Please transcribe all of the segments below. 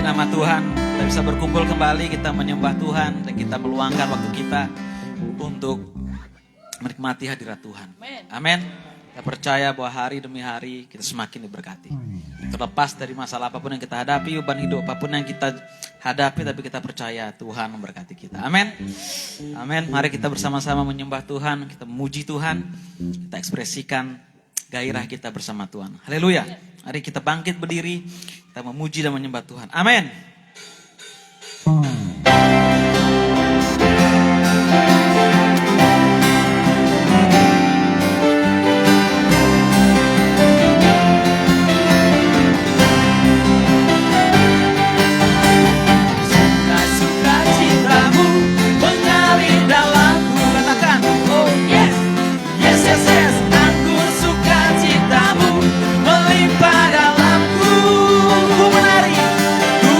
Puji nama Tuhan, kita bisa berkumpul kembali, kita menyembah Tuhan dan kita meluangkan waktu kita untuk menikmati hadirat Tuhan. Amin. Kita percaya bahwa hari demi hari kita semakin diberkati. Terlepas dari masalah apapun yang kita hadapi, beban hidup apapun yang kita hadapi, tapi kita percaya Tuhan memberkati kita. Amin. Amin. Mari kita bersama-sama menyembah Tuhan, kita memuji Tuhan, kita ekspresikan gairah kita bersama Tuhan. Haleluya. Mari kita bangkit berdiri, kita memuji dan menyembah Tuhan. Amin. Ku menari, ku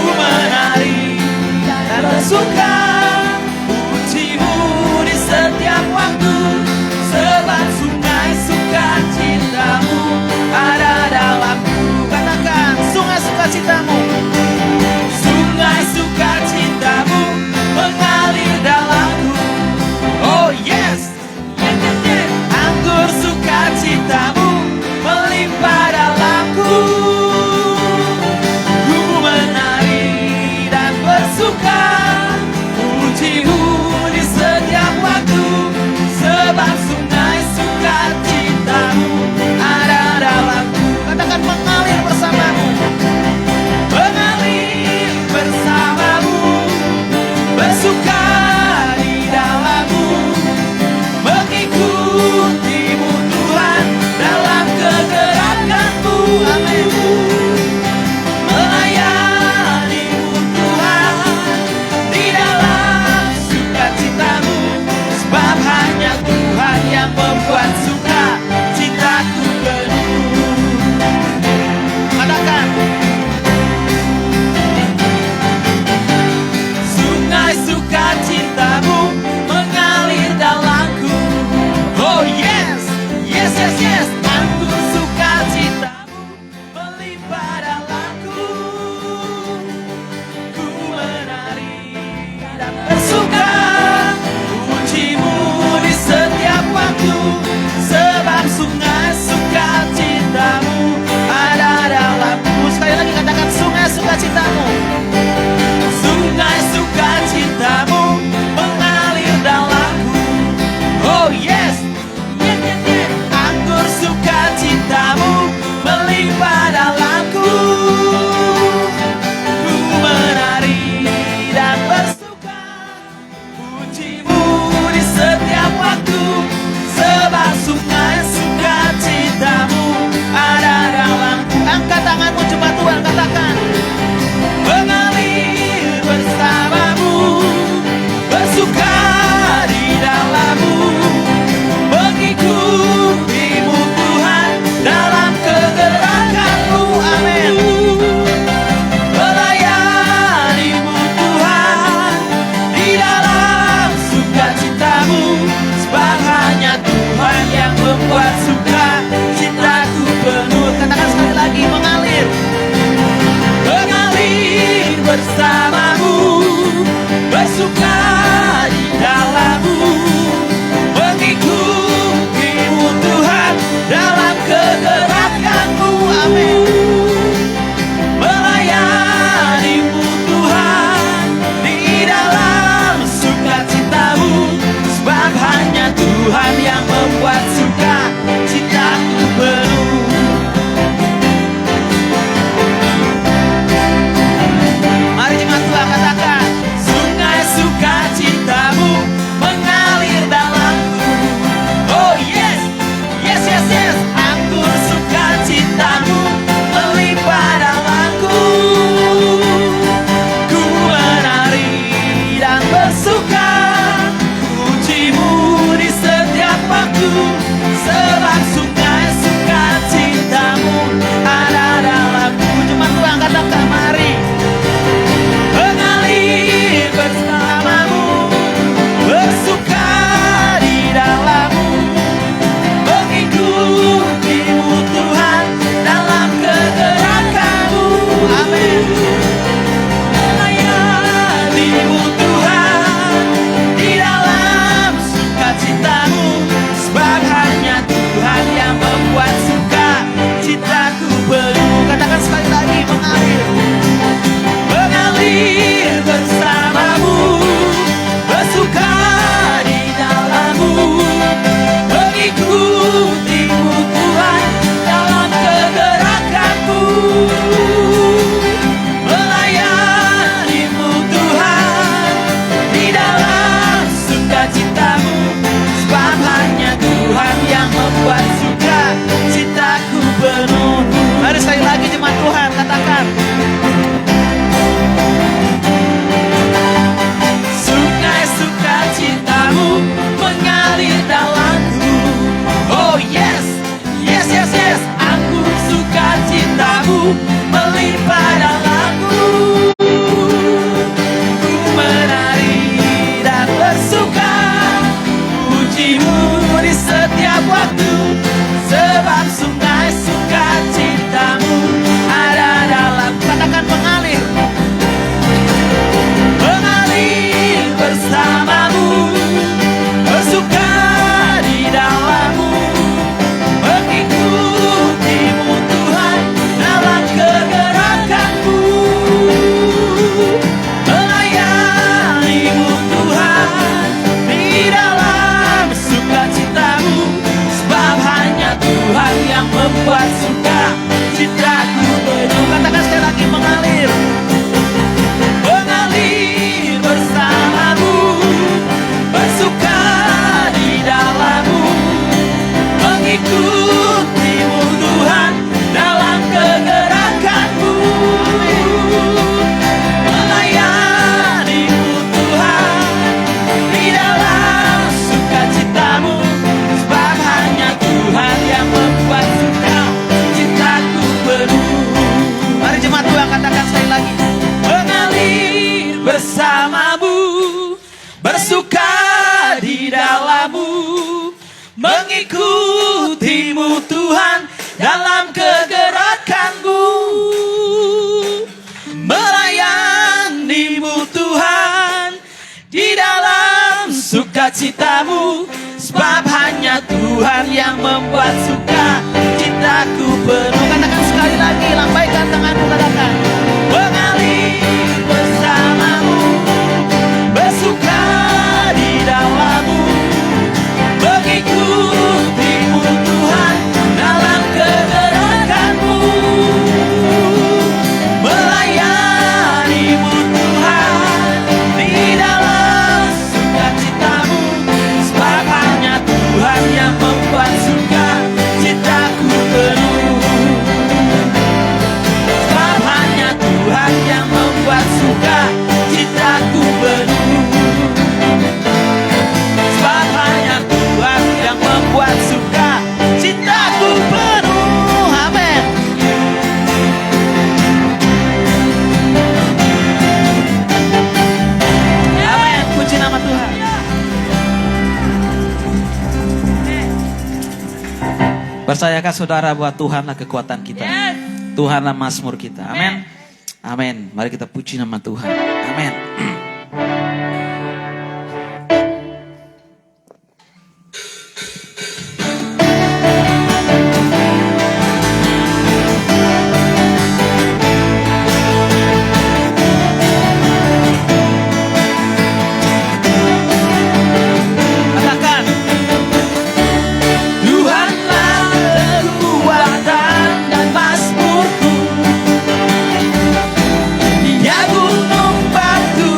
limpah dalammu. Ku menari dan bersuka, pujimu di setiap waktu, sebab sungai sukacitamu ada dalam. Katakan mengalir, mengalir bersamamu, bersuka di dalammu, mengikutimu Tuhan dalam kegerakanmu, melayanimu Tuhan di dalam sukacitamu, sebab hanya Tuhan yang membuat suka citaku penuh. Katakan sekali lagi, mengalir, mengalir bersamamu, bersuka di dalammu, mengikutimu Tuhan dalam kegerakanmu, melayanimu Tuhan di dalam sukacitamu, sebab hanya Tuhan yang membuat suka citaku penuh. Mari jemaat Tuhan katakan sekali lagi, mengalir bersamamu, bersuka di dalammu, mengikutimu Tuhan dalam kegerakanmu, melayanimu Tuhan di dalam sukacitamu, sebab hanya Tuhan yang membuat suka citaku penuh. Katakan sekali lagi, lambaikan tanganmu, katakan, mengalir bersamamu, bersuka di dalammu, mengikutimu Tuhan dalam kegerakanmu, melayanimu Tuhan di dalam sukacitamu, sebab hanya Tuhan yang membuat suka citaku penuh, sebab hanya Tuhan yang membuat suka citaku penuh, sebab hanya Tuhan yang membuat suka citaku penuh. Amin. Amin. Puji nama Tuhan. Percayakah saudara bahwa Tuhanlah kekuatan kita? Tuhanlah mazmur kita. Amin. Amin. Mari kita puji nama Tuhan. Amin. Katakan, Tuhanlah kekuatan dan mazmurku, Dia gunung batu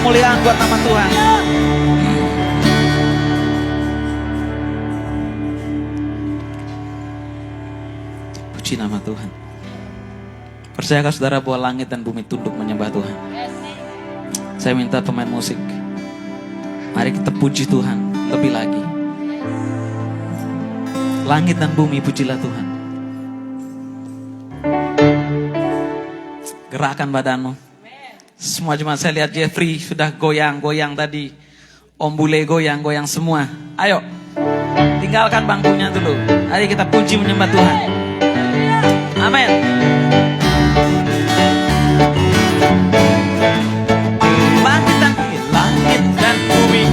kemuliaan buat nama Tuhan. Puji nama Tuhan. Percayakah saudara bahwa langit dan bumi tunduk menyembah Tuhan? Saya minta pemain musik, mari kita puji Tuhan lebih lagi. Langit dan bumi pujilah Tuhan. Gerakkan badanmu. Semua jemaat, saya lihat Jeffrey sudah goyang-goyang tadi. Om Bule goyang-goyang semua. Ayo, tinggalkan bangkunya dulu. Mari kita puji menyembah Tuhan. Amin. Langit dan bumi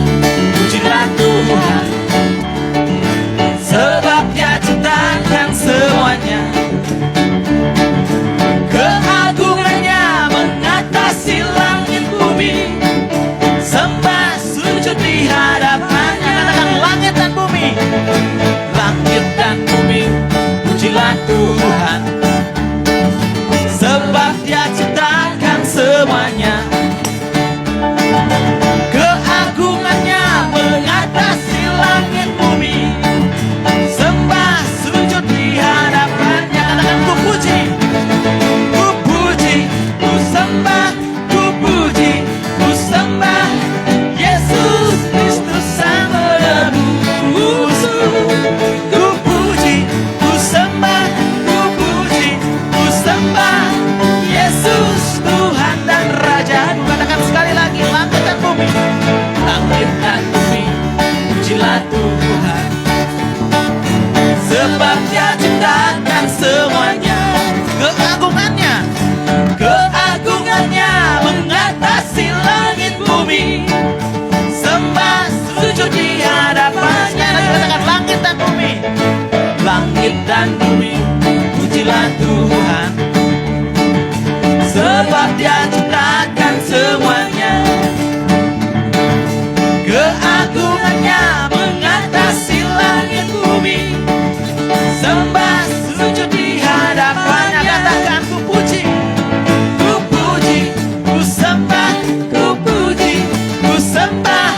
pujilah Tuhan, sebab Dia ciptakan semuanya. Keagungannya mengatasi langit bumi, sembah sujud di hadapannya. Katakan langit dan bumi. Langit dan bumi pujilah Tuhan, sebab Dia ciptakan semuanya. Keagungannya mengatasi langit bumi, sembah sujud di hadapannya. Katakan ku puji, ku puji, ku sembah, ku puji, ku sembah Yesus Kristus Sang Penebusku. Ku puji, ku sembah, ku puji, ku sembah Yesus Tuhan dan Raja. Katakan sekali lagi, langit dan bumi. Langit dan bumi pujilah Tuhan, sebab Dia ciptakan semuanya. Keagungannya, keagungannya mengatasi langit bumi, sembah sujud di hadapannya. Katakan langit dan bumi. Langit dan bumi pujilah Tuhan, sebab Dia ciptakan semuanya. Keagungannya mengatasi langit bumi, sembah sujud di hadapannya. Katakan ku puji, ku puji, ku sembah, ku puji, ku sembah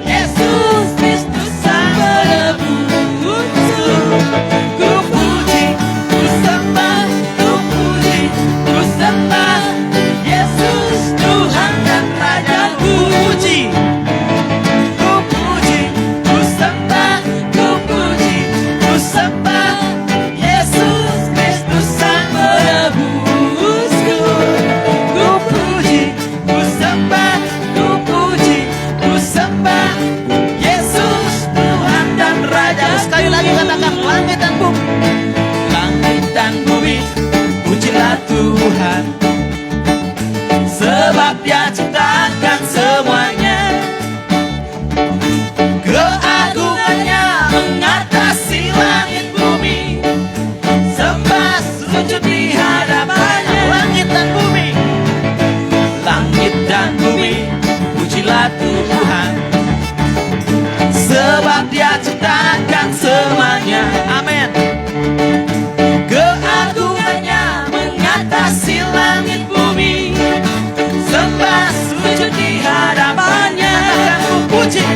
Yesus Kristus Sang Penebusku. Ku puji, ku sembah, ku puji, ku sembah Yesus Tuhan dan Raja. Ku puji, ku puji, ku sembah, ku puji, ku sembah Yesus Kristus Sang Penebusku. Ku puji, ku sembah, ku puji, ku sembah Yesus Tuhan dan Raja. Sekali lagi katakan langit dan bumi. Langit dan bumi pujilah Tuhan, sebab Dia ciptakan semuanya. Keagungannya mengatasi langit bumi, sembah sujud di hadapannya. Langit dan bumi. Langit dan bumi pujilah Tuhan, sebab Dia ciptakan semuanya. Amin. Keagungannya mengatasi langit bumi, sembah sujud di hadapannya. Ku puji,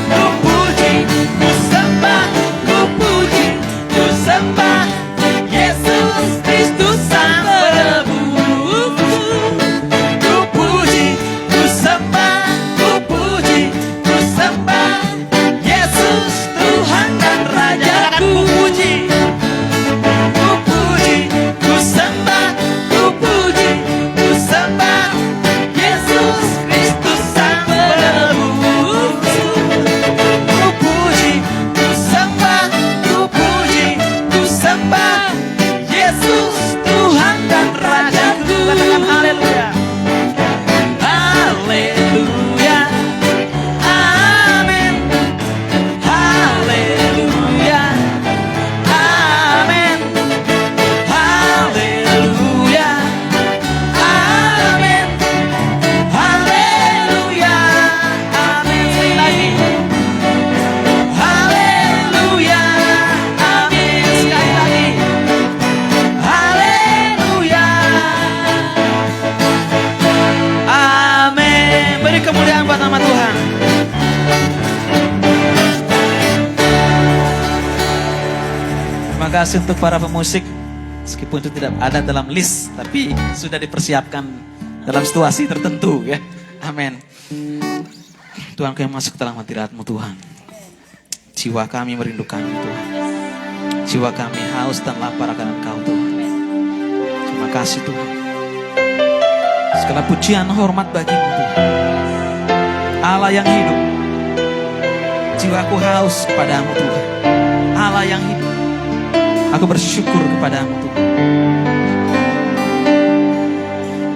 ku puji, ku sembah, ku puji, ku sembah Yesus Kristus Sang Penebusku. Ku puji, ku sembah, ku puji, kemuliaan buat nama Tuhan. Terima kasih untuk para pemusik. Meskipun itu tidak ada dalam list, tapi sudah dipersiapkan dalam situasi tertentu ya. Amin. Tuhan, kami masuk ke dalam hadirat-Mu Tuhan. Jiwa kami merindukan-Mu Tuhan. Jiwa kami haus dan lapar akan Engkau Tuhan. Terima kasih Tuhan. Segala pujian hormat bagi-Mu Tuhan. Allah yang hidup. Jiwaku haus kepadamu Tuhan. Allah yang hidup. Aku bersyukur kepadamu Tuhan.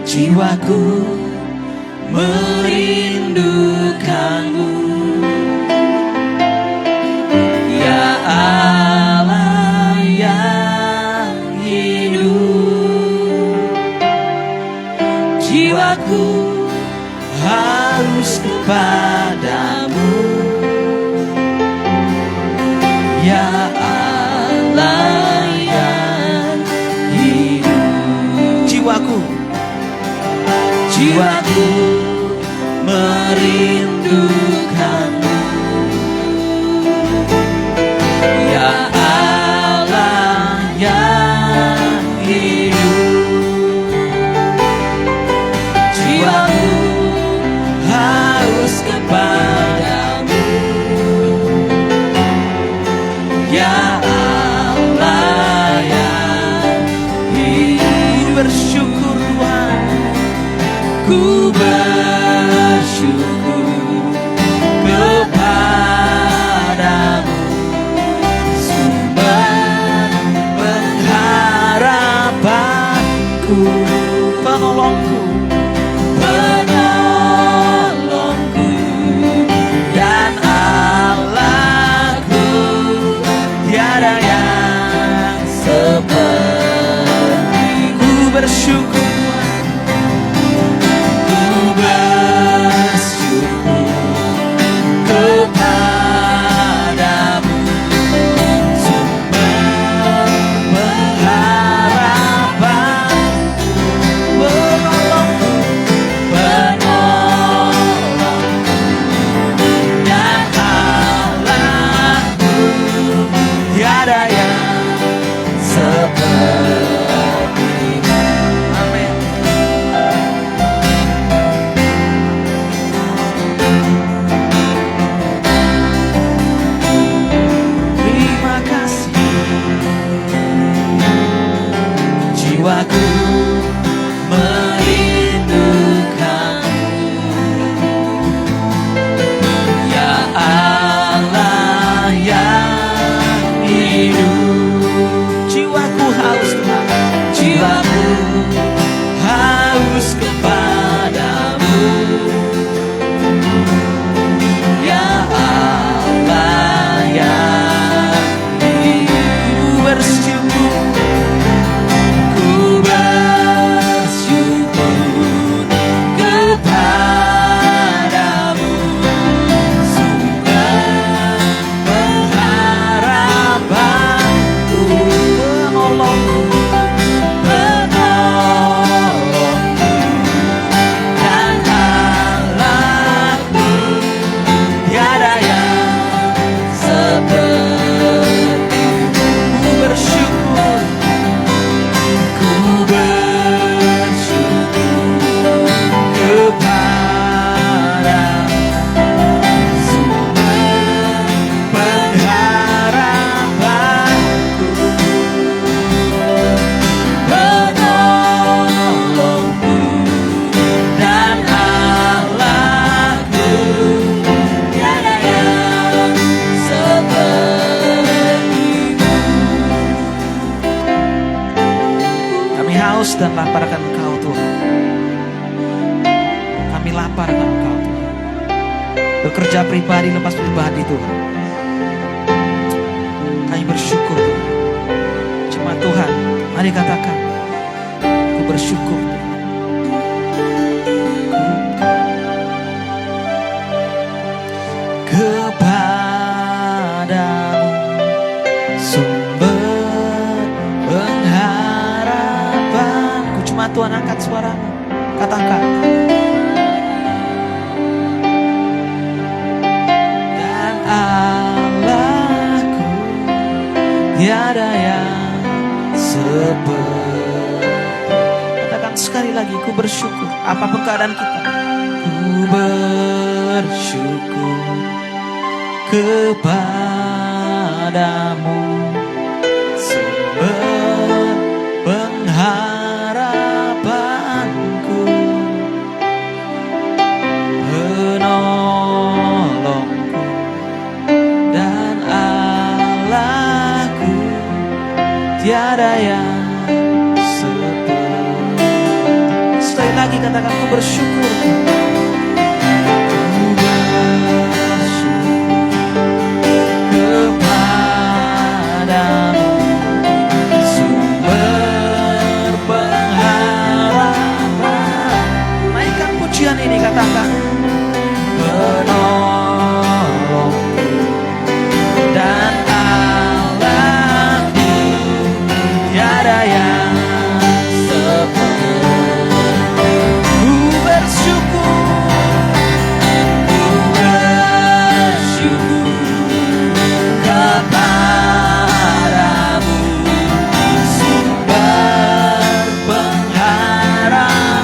Jiwaku merindukanmu, ya Allah yang hidup. Jiwaku harus kepadamu, ya Allah yang hidup. Jiwaku merindukanmu, ya Allah yang hidup. Jiwaku harus kepadamu, ya Allah yang hidup. Bersyukur Tuhan, ku bersyukur kepadamu, sumber pengharapanku, penolongku, penolongku dan Allahku. Tiada yang seperti-Ku. Bersyukur dan lapar akan Engkau Tuhan. Kami lapar akan Engkau Tuhan. Bekerja pribadi lepas pribadi Tuhan. Kami bersyukur Tuhan. Cuma Tuhan, mari katakan, ku bersyukur Tuhan. Kepadamu sumber pengharapanku. Cuma Tuhan angkat suaramu, katakan. tiada yang seperti. Katakan sekali lagi, ku bersyukur apapun keadaan kita. Ku bersyukur kepadamu, sumber pengharapanku, penolongku dan Allahku, tiada yang seperti. Sekali lagi katakan, ku bersyukur. Ini katakan, penolongku dan Allahku, tiada yang seperti. Ku bersyukur kepadamu, sumber pengharapan.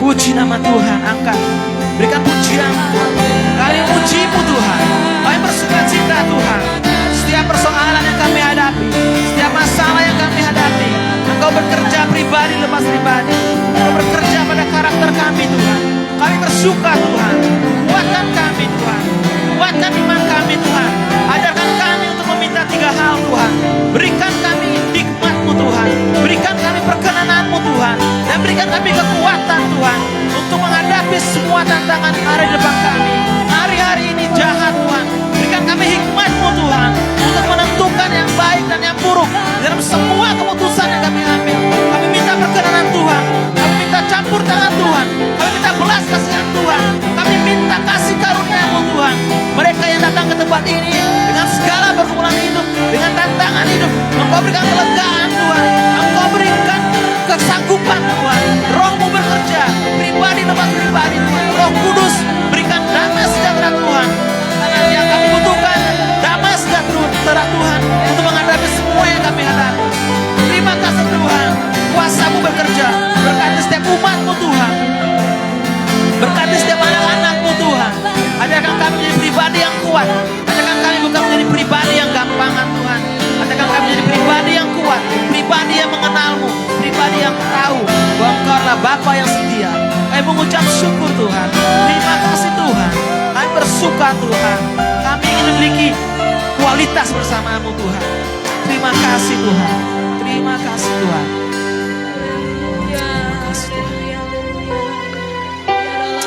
Puji nama Tuhan, angkat, berikan pujian. Kami puji-Mu Tuhan, kami bersuka cita Tuhan. Setiap persoalan yang kami hadapi, setiap masalah yang kami hadapi, Engkau bekerja pribadi lepas pribadi. Engkau bekerja pada karakter kami Tuhan. Kami bersuka Tuhan, kuatkan kami Tuhan, kuatkan iman kami Tuhan. Ajarkan kami untuk meminta 3 hal Tuhan. Berikan kami hikmat-Mu Tuhan, berikan kami perkenanan-Mu Tuhan, dan berikan kami kekuatan Tuhan untuk menghadapi semua tantangan hari depan kami. Hari-hari ini jahat Tuhan, berikan kami hikmat-Mu Tuhan untuk menentukan yang baik dan yang buruk dalam semua keputusan yang kami ambil. Kami minta perkenanan Tuhan, kami minta campur tangan Tuhan, kami minta belas kasihan Tuhan, kami minta kasih karunia-Mu Tuhan. Mereka yang datang ke tempat ini dengan segala pergumulan hidup, dengan tantangan hidup, Engkau berikan kelegaan Tuhan, Engkau berikan kesanggupan Tuhan. Roh-Mu bekerja pribadi lepas pribadi Tuhan. Roh Kudus berikan damai sejahtera Tuhan, karena yang kami butuhkan damai sejahtera Tuhan untuk menghadapi semua yang kami hadapi. Terima kasih Tuhan, kuasa-Mu bekerja. Berkati setiap umat-Mu Tuhan, berkati setiap anak-anak-Mu Tuhan. Ajarkan kami menjadi pribadi yang kuat, ajarkan kami bukan menjadi pribadi yang gampangan Tuhan. Ajarkan kami menjadi pribadi yang kuat, pribadi yang mengenal-Mu, pribadi yang tahu bahwa Engkau adalah Bapa yang setia. Kami mengucap syukur Tuhan. Terima kasih Tuhan. Kami bersuka Tuhan. Kami ingin memiliki kualitas bersama-Mu Tuhan. Terima kasih Tuhan. Terima kasih Tuhan. Terima kasih Tuhan.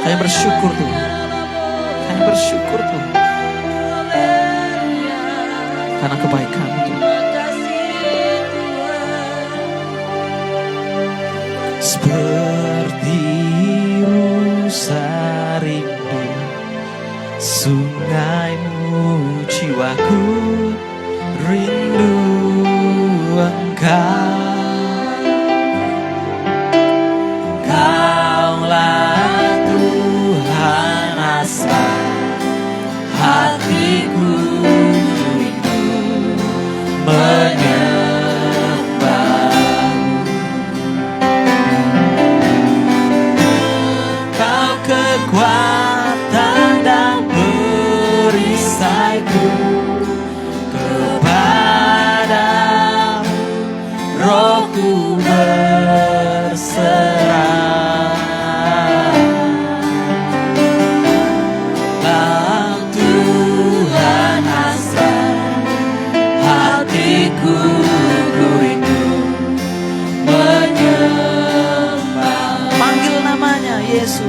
Kami bersyukur Tuhan. Kami bersyukur Tuhan. Karena kebaikan-Mu Tuhan. Seperti rusa rindu, sungaimu jiwaku rindu Engkau. Kaulah Tuhan asal hatiku rindu menyembah-Mu. Kau kekuatan dan perisaiku, kepadamu rohku berserah. Tuhan asal hatiku ku rindu menyembah. Panggil namanya Yesus.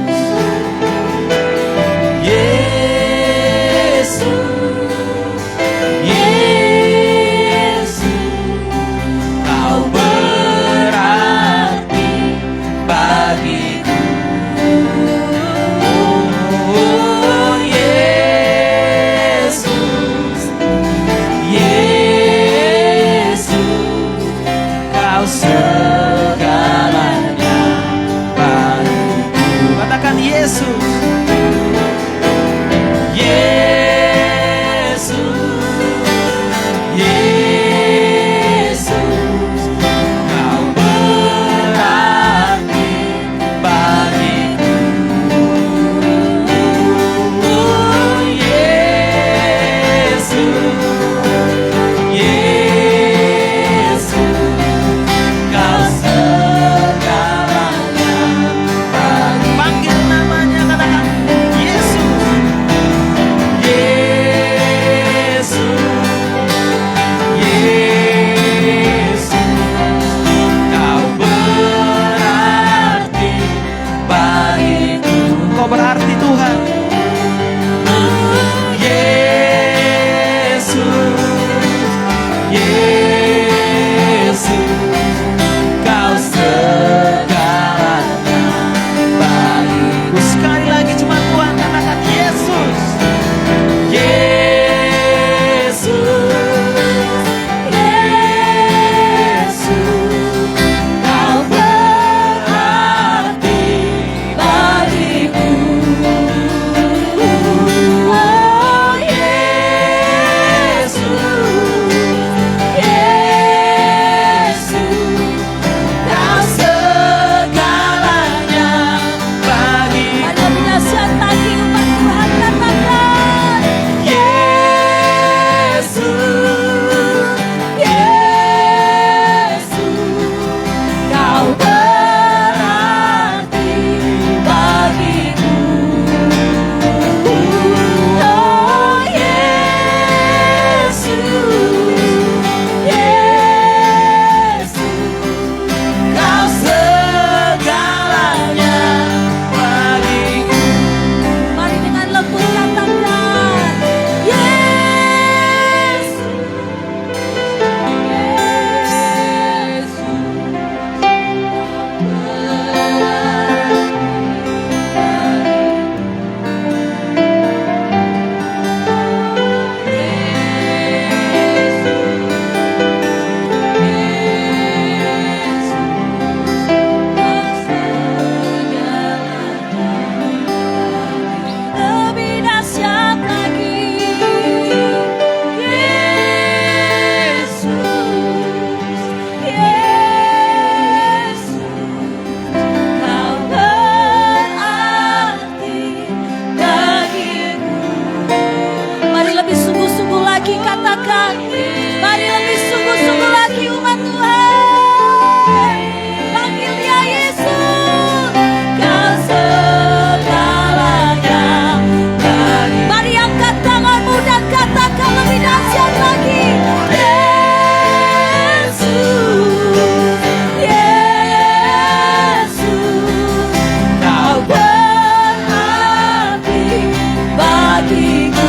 bagiku.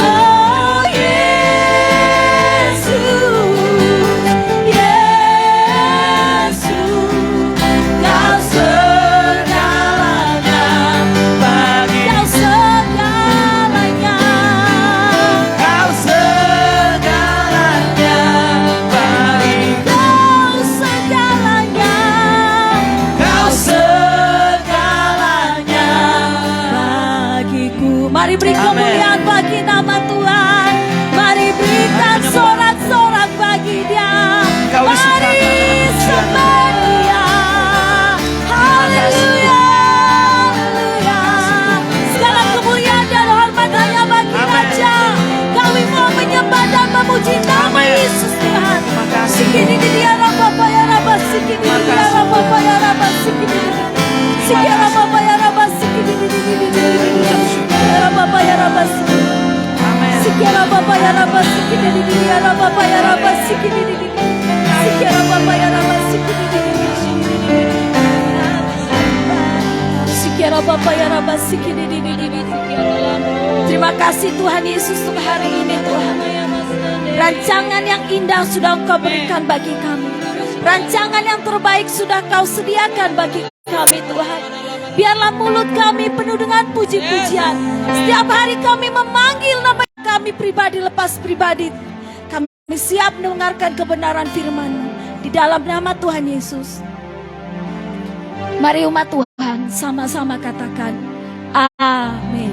Oh Mari beri kemuliaan bagi nama Tuhan. Mari berikan sorak-sorak bagi Dia. Mari sembah Dia. Haleluya, haleluya. Segala kemuliaan dan hormat hanya bagi Raja. Kami mau menyembah dan memuji nama Yesus Tuhan. Sikini dia Rabba ya Rabba, sikini dia Rabba ya Rabba, sikini. Sikira Rabba ya Rabba, sikini. Rabba ya Rabba, sikini. Sikira Rabba ya Rabba, sikini dia Rabba ya Rabba, sikini. Sikira Rabba ya Rabba, sikini. Sikira Rabba ya Rabba, sikini. Terima kasih Tuhan Yesus untuk hari ini Tuhan. Rancangan yang indah sudah Engkau berikan bagi kami. Rancangan yang terbaik sudah Kau sediakan bagi kami Tuhan. Biarlah mulut kami penuh dengan puji-pujian. Setiap hari kami memanggil nama kami pribadi lepas pribadi. Kami siap mendengarkan kebenaran firman-Mu. Di dalam nama Tuhan Yesus. Mari umat Tuhan sama-sama katakan amin.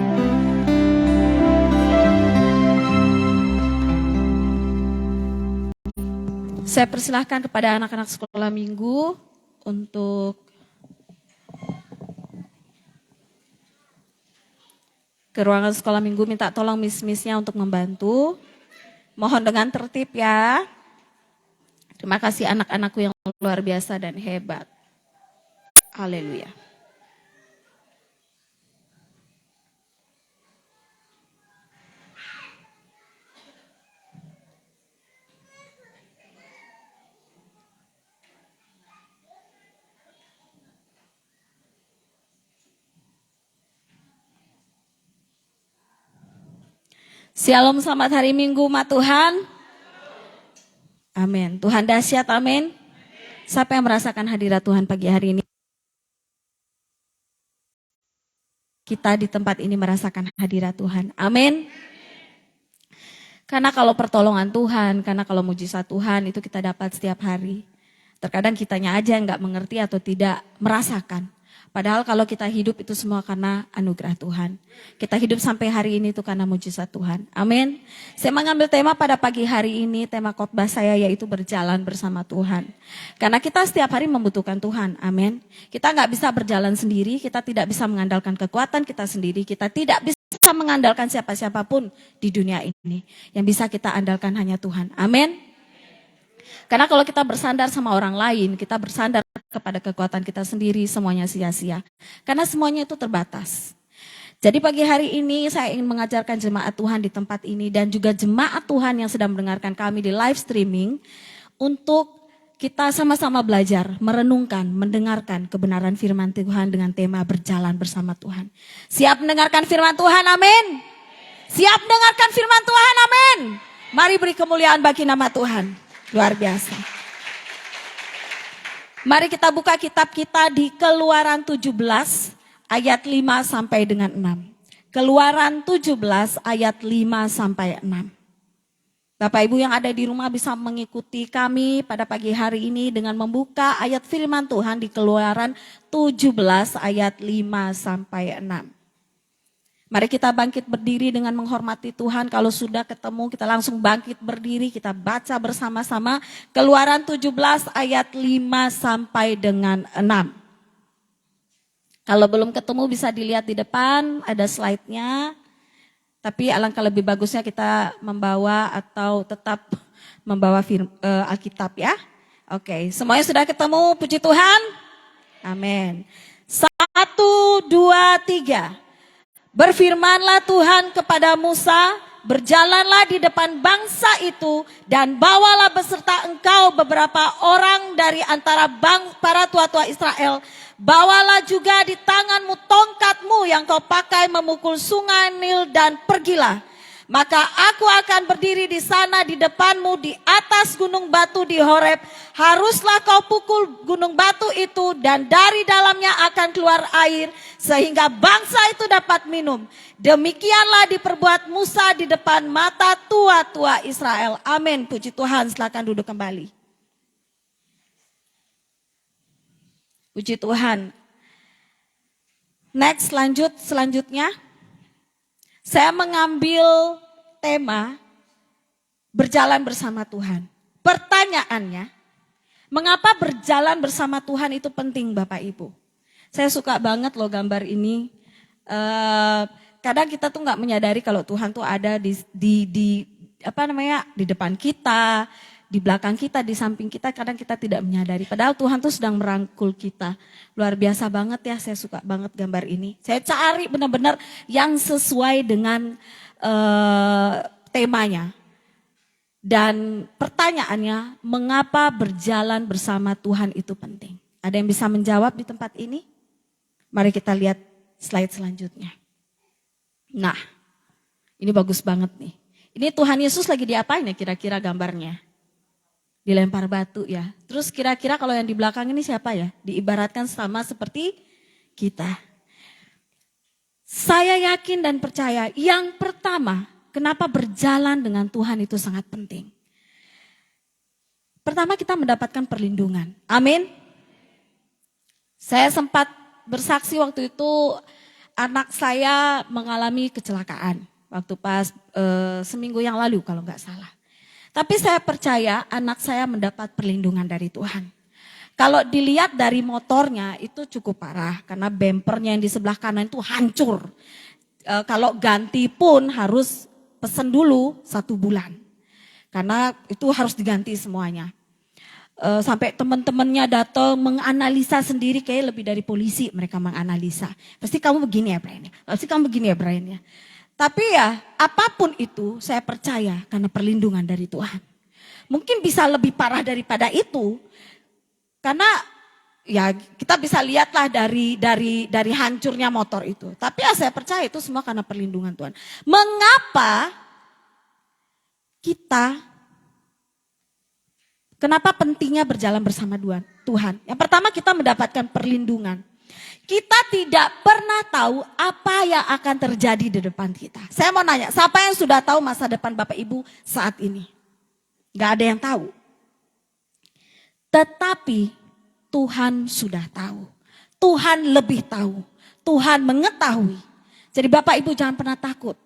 Saya persilahkan kepada anak-anak sekolah minggu untuk ke ruangan sekolah minggu, minta tolong miss-missnya untuk membantu. Mohon dengan tertib ya. Terima kasih anak-anakku yang luar biasa dan hebat. Haleluya. Shalom, selamat hari Minggu umat Tuhan. Amin. Tuhan dahsyat, amin. Siapa yang merasakan hadirat Tuhan pagi hari ini? Kita di tempat ini merasakan hadirat Tuhan. Amin. Karena kalau pertolongan Tuhan, karena kalau mujizat Tuhan itu kita dapat setiap hari. Terkadang kitanya aja nggak mengerti atau tidak merasakan. Padahal kalau kita hidup itu semua karena anugerah Tuhan. Kita hidup sampai hari ini itu karena mujizat Tuhan. Amin. Saya mengambil tema pada pagi hari ini, tema khotbah saya yaitu berjalan bersama Tuhan. Karena kita setiap hari membutuhkan Tuhan. Amin. Kita nggak bisa berjalan sendiri, kita tidak bisa mengandalkan kekuatan kita sendiri, kita tidak bisa mengandalkan siapa-siapapun di dunia ini. Yang bisa kita andalkan hanya Tuhan. Amin. Karena kalau kita bersandar sama orang lain, kita bersandar kepada kekuatan kita sendiri, semuanya sia-sia. Karena semuanya itu terbatas. Jadi pagi hari ini saya ingin mengajarkan jemaat Tuhan di tempat ini dan juga jemaat Tuhan yang sedang mendengarkan kami di live streaming untuk kita sama-sama belajar, merenungkan, mendengarkan kebenaran firman Tuhan dengan tema berjalan bersama Tuhan. Siap mendengarkan firman Tuhan, amin. Siap mendengarkan firman Tuhan, amin. Mari beri kemuliaan bagi nama Tuhan. Luar biasa. Mari kita buka kitab kita di Keluaran 17 ayat 5 sampai dengan 6. Keluaran 17 ayat 5 sampai 6. Bapak Ibu yang ada di rumah bisa mengikuti kami pada pagi hari ini dengan membuka ayat firman Tuhan di Keluaran 17 ayat 5 sampai 6. Mari kita bangkit berdiri dengan menghormati Tuhan. Kalau sudah ketemu kita langsung bangkit berdiri. Kita baca bersama-sama Keluaran 17 ayat 5 sampai dengan 6. Kalau belum ketemu bisa dilihat di depan, ada slide-nya. Tapi alangkah lebih bagusnya kita membawa atau tetap membawa Alkitab ya. Oke, semuanya sudah ketemu, puji Tuhan. Amin. 1, 2, 3. Berfirmanlah Tuhan kepada Musa, berjalanlah di depan bangsa itu dan bawalah beserta engkau beberapa orang dari antara para tua-tua Israel. Bawalah juga di tanganmu tongkatmu yang kau pakai memukul sungai Nil dan pergilah. Maka aku akan berdiri di sana di depanmu di atas gunung batu di Horeb. Haruslah kau pukul gunung batu itu dan dari dalamnya akan keluar air sehingga bangsa itu dapat minum. Demikianlah diperbuat Musa di depan mata tua-tua Israel. Amin. Puji Tuhan, silakan duduk kembali. Puji Tuhan. Next, selanjutnya. Saya mengambil tema berjalan bersama Tuhan. Pertanyaannya, mengapa berjalan bersama Tuhan itu penting Bapak Ibu? Saya suka banget loh gambar ini. Kadang kita tuh nggak menyadari kalau Tuhan tuh ada di depan kita, di belakang kita, di samping kita. Kadang kita tidak menyadari. Padahal Tuhan tuh sedang merangkul kita. Luar biasa banget ya, saya suka banget gambar ini. Saya cari benar-benar yang sesuai dengan temanya. Dan pertanyaannya, mengapa berjalan bersama Tuhan itu penting? Ada yang bisa menjawab di tempat ini? Mari kita lihat slide selanjutnya. Nah, ini bagus banget nih. Ini Tuhan Yesus lagi diapain ya kira-kira gambarnya? Dilempar batu ya. Terus kira-kira kalau yang di belakang ini siapa ya? Diibaratkan sama seperti kita. Saya yakin dan percaya yang pertama, kenapa berjalan dengan Tuhan itu sangat penting. Pertama kita mendapatkan perlindungan. Amin. Saya sempat bersaksi waktu itu anak saya mengalami kecelakaan. Waktu pas seminggu yang lalu kalau nggak salah. Tapi saya percaya anak saya mendapat perlindungan dari Tuhan. Kalau dilihat dari motornya itu cukup parah. Karena bempernya yang di sebelah kanan itu hancur. Kalau ganti pun harus pesen dulu 1 bulan. Karena itu harus diganti semuanya. Sampai teman-temannya datang menganalisa sendiri, kayak lebih dari polisi mereka menganalisa. Pasti kamu begini ya Brian ya, pasti kamu begini ya Brian ya. Tapi ya apapun itu saya percaya karena perlindungan dari Tuhan. Mungkin bisa lebih parah daripada itu. Karena ya kita bisa lihatlah dari hancurnya motor itu. Tapi ya saya percaya itu semua karena perlindungan Tuhan. Kenapa pentingnya berjalan bersama Tuhan? Yang pertama kita mendapatkan perlindungan. Kita tidak pernah tahu apa yang akan terjadi di depan kita. Saya mau nanya, siapa yang sudah tahu masa depan Bapak Ibu saat ini? Gak ada yang tahu. Tetapi Tuhan sudah tahu. Tuhan lebih tahu. Tuhan mengetahui. Jadi Bapak Ibu jangan pernah takut.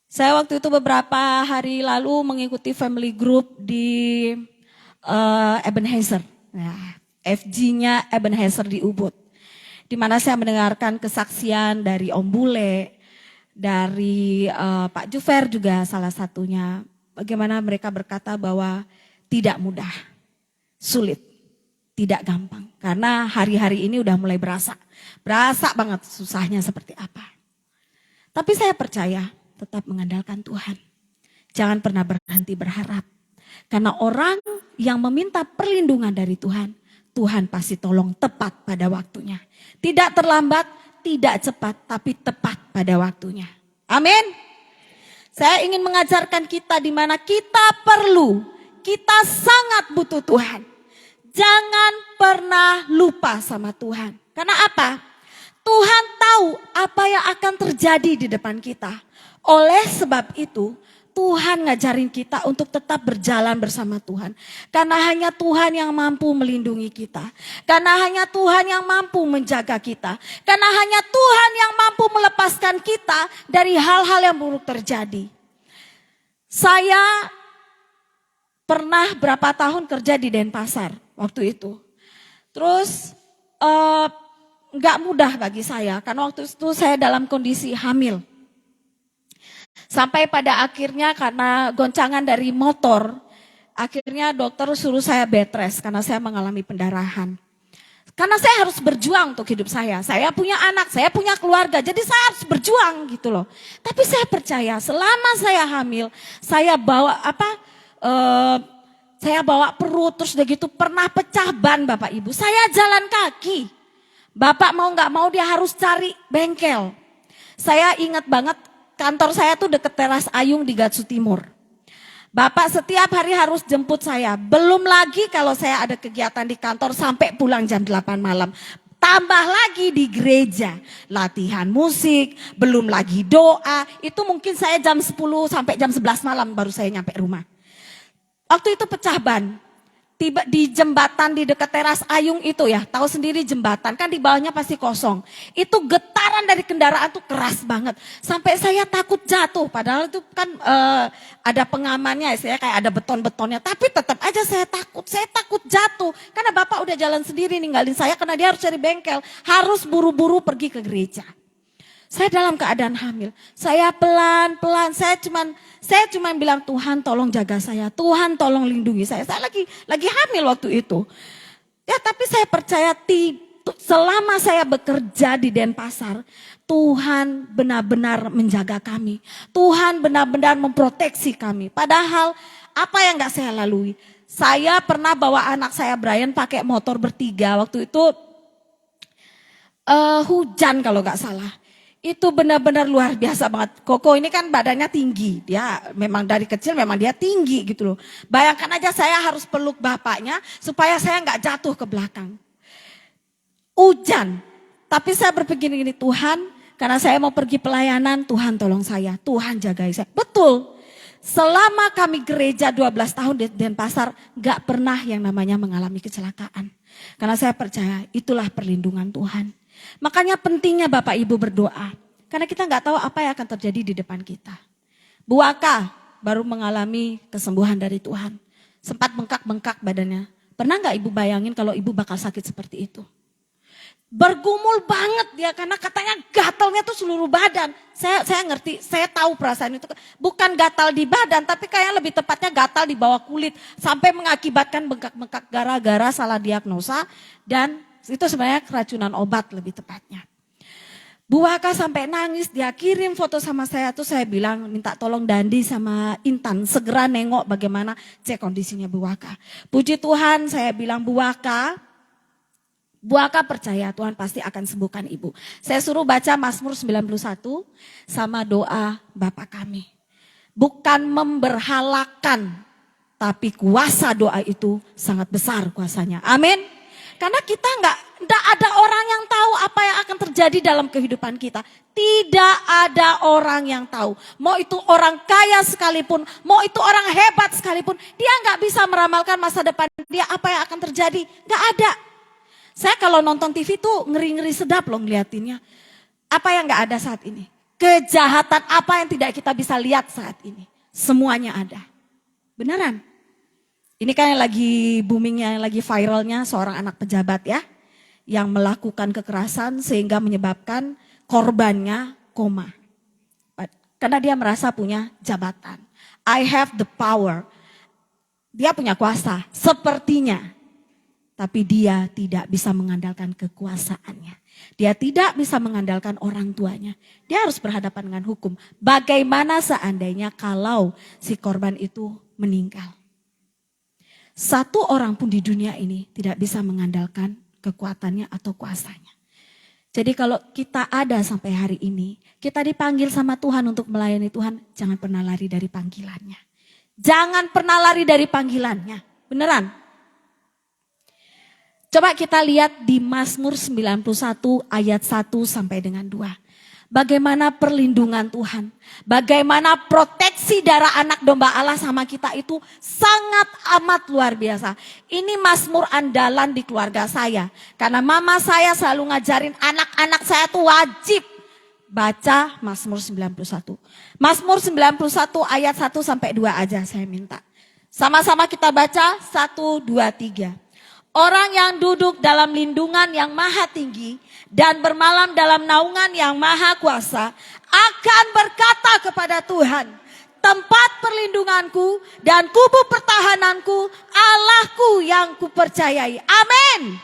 Saya waktu itu beberapa hari lalu mengikuti family group di Ebenezer. Ya, FG-nya Ebenezer di Ubud. Di mana saya mendengarkan kesaksian dari Om Bule, dari Pak Jufer juga salah satunya. Bagaimana mereka berkata bahwa tidak mudah, sulit, tidak gampang. Karena hari-hari ini udah mulai berasa banget susahnya seperti apa. Tapi saya percaya tetap mengandalkan Tuhan. Jangan pernah berhenti berharap. Karena orang yang meminta perlindungan dari Tuhan, Tuhan pasti tolong tepat pada waktunya. Tidak terlambat, tidak cepat, tapi tepat pada waktunya. Amin. Saya ingin mengajarkan kita di mana kita sangat butuh Tuhan. Jangan pernah lupa sama Tuhan. Karena apa? Tuhan tahu apa yang akan terjadi di depan kita. Oleh sebab itu, Tuhan ngajarin kita untuk tetap berjalan bersama Tuhan. Karena hanya Tuhan yang mampu melindungi kita. Karena hanya Tuhan yang mampu menjaga kita. Karena hanya Tuhan yang mampu melepaskan kita dari hal-hal yang buruk terjadi. Saya pernah berapa tahun kerja di Denpasar waktu itu. Terus gak mudah bagi saya karena waktu itu saya dalam kondisi hamil. Sampai pada akhirnya karena goncangan dari motor, akhirnya dokter suruh saya bed rest karena saya mengalami pendarahan. Karena saya harus berjuang untuk hidup saya. Saya punya anak, saya punya keluarga, jadi saya harus berjuang gitu loh. Tapi saya percaya selama saya hamil, saya bawa perut terus udah gitu pernah pecah ban Bapak Ibu. Saya jalan kaki. Bapak mau gak mau dia harus cari bengkel. Saya ingat banget kantor saya tuh deket Teras Ayung di Gatsu Timur. Bapak setiap hari harus jemput saya. Belum lagi kalau saya ada kegiatan di kantor sampai pulang jam 8 malam. Tambah lagi di gereja. Latihan musik, belum lagi doa. Itu mungkin saya jam 10 sampai jam 11 malam baru saya nyampe rumah. Waktu itu pecah ban. tiba di jembatan di dekat teras Ayung itu ya, tahu sendiri jembatan kan di bawahnya pasti kosong. Itu getaran dari kendaraan tuh keras banget. Sampai saya takut jatuh, padahal itu kan ada pengamannya, saya kayak ada beton-betonnya. Tapi tetap aja saya takut jatuh. Karena Bapak udah jalan sendiri ninggalin saya karena dia harus cari bengkel. Harus buru-buru pergi ke gereja. Saya dalam keadaan hamil. Saya pelan-pelan, saya cuman bilang, Tuhan tolong jaga saya, Tuhan tolong lindungi saya. Saya lagi hamil waktu itu. Ya tapi saya percaya selama saya bekerja di Denpasar, Tuhan benar-benar menjaga kami. Tuhan benar-benar memproteksi kami. Padahal apa yang gak saya lalui. Saya pernah bawa anak saya Brian pakai motor bertiga. Waktu itu hujan kalau gak salah. Itu benar-benar luar biasa banget. Koko ini kan badannya tinggi. Dia memang dari kecil memang dia tinggi gitu loh. Bayangkan aja saya harus peluk bapaknya supaya saya nggak jatuh ke belakang. Hujan. Tapi saya berpikir gini, Tuhan karena saya mau pergi pelayanan, Tuhan tolong saya. Tuhan jagai saya. Betul. Selama kami gereja 12 tahun di Denpasar nggak pernah yang namanya mengalami kecelakaan. Karena saya percaya itulah perlindungan Tuhan. Makanya pentingnya Bapak Ibu berdoa. Karena kita nggak tahu apa yang akan terjadi di depan kita. Bu Aka baru mengalami kesembuhan dari Tuhan. Sempat bengkak-bengkak badannya. Pernah nggak Ibu bayangin kalau Ibu bakal sakit seperti itu? Bergumul banget dia karena katanya gatalnya tuh seluruh badan. Saya ngerti, saya tahu perasaan itu. Bukan gatal di badan tapi kayak lebih tepatnya gatal di bawah kulit. Sampai mengakibatkan bengkak-bengkak gara-gara salah diagnosa dan itu sebenarnya keracunan obat lebih tepatnya. Bu Waka sampai nangis, dia kirim foto sama saya tuh saya bilang minta tolong Dandi sama Intan segera nengok bagaimana cek kondisinya Bu Waka. Puji Tuhan saya bilang Bu Waka percaya Tuhan pasti akan sembuhkan Ibu. Saya suruh baca Mazmur 91 sama doa Bapa kami. Bukan memberhalakan tapi kuasa doa itu sangat besar kuasanya. Amin. Karena kita enggak ada orang yang tahu apa yang akan terjadi dalam kehidupan kita. Tidak ada orang yang tahu. Mau itu orang kaya sekalipun, mau itu orang hebat sekalipun, dia enggak bisa meramalkan masa depan dia apa yang akan terjadi. Enggak ada. Saya kalau nonton TV tuh ngeri-ngeri sedap loh ngeliatinnya. Apa yang enggak ada saat ini? Kejahatan apa yang tidak kita bisa lihat saat ini? Semuanya ada. Beneran. Ini kan yang lagi boomingnya, yang lagi viralnya seorang anak pejabat ya. Yang melakukan kekerasan sehingga menyebabkan korbannya koma. Karena dia merasa punya jabatan. I have the power. Dia punya kuasa sepertinya. Tapi dia tidak bisa mengandalkan kekuasaannya. Dia tidak bisa mengandalkan orang tuanya. Dia harus berhadapan dengan hukum. Bagaimana seandainya kalau si korban itu meninggal? Satu orang pun di dunia ini tidak bisa mengandalkan kekuatannya atau kuasanya. Jadi kalau kita ada sampai hari ini, kita dipanggil sama Tuhan untuk melayani Tuhan, jangan pernah lari dari panggilannya. Jangan pernah lari dari panggilannya, beneran. Coba kita lihat di Mazmur 91 ayat 1 sampai dengan 2. Bagaimana perlindungan Tuhan, bagaimana proteksi darah anak domba Allah sama kita itu sangat amat luar biasa. Ini Mazmur andalan di keluarga saya. Karena mama saya selalu ngajarin anak-anak saya tuh wajib baca Mazmur 91. Mazmur 91 ayat 1 sampai 2 aja saya minta. Sama-sama kita baca 1, 2, 3. Orang yang duduk dalam lindungan yang maha tinggi dan bermalam dalam naungan yang maha kuasa akan berkata kepada Tuhan, tempat perlindunganku dan kubu pertahananku, Allahku yang kupercayai. Amin.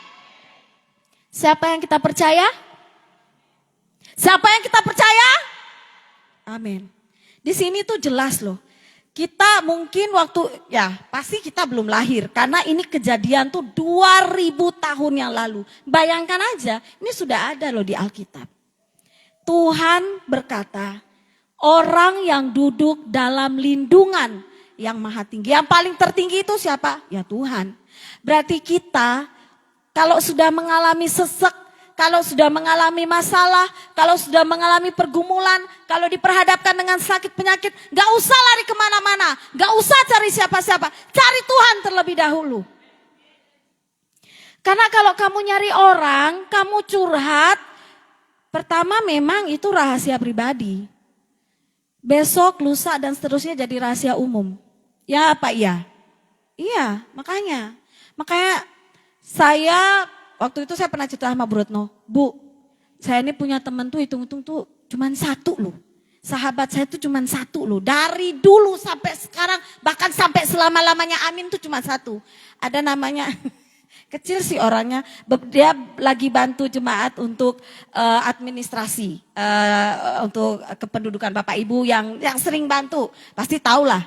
Siapa yang kita percaya? Siapa yang kita percaya? Amin. Di sini tuh jelas loh. Kita mungkin waktu, ya pasti kita belum lahir. Karena ini kejadian tuh 2000 tahun yang lalu. Bayangkan aja, ini sudah ada loh di Alkitab. Tuhan berkata, orang yang duduk dalam lindungan yang maha tinggi. Yang paling tertinggi itu siapa? Ya Tuhan. Berarti kita kalau sudah mengalami sesek, kalau sudah mengalami masalah, kalau sudah mengalami pergumulan, kalau diperhadapkan dengan sakit penyakit, gak usah lari kemana-mana, gak usah cari siapa-siapa, cari Tuhan terlebih dahulu. Karena kalau kamu nyari orang, kamu curhat, pertama memang itu rahasia pribadi. Besok, lusa dan seterusnya jadi rahasia umum. Ya apa iya? Iya, makanya. Makanya saya, waktu itu saya pernah cerita sama Bu Retno. Bu, saya ini punya teman tuh hitung-hitung tuh cuman satu loh. Sahabat saya tuh cuman satu loh. Dari dulu sampai sekarang, bahkan sampai selama-lamanya amin tuh cuma satu. Ada namanya... Kecil sih orangnya, dia lagi bantu jemaat untuk administrasi, untuk kependudukan Bapak Ibu yang sering bantu, pasti tahulah.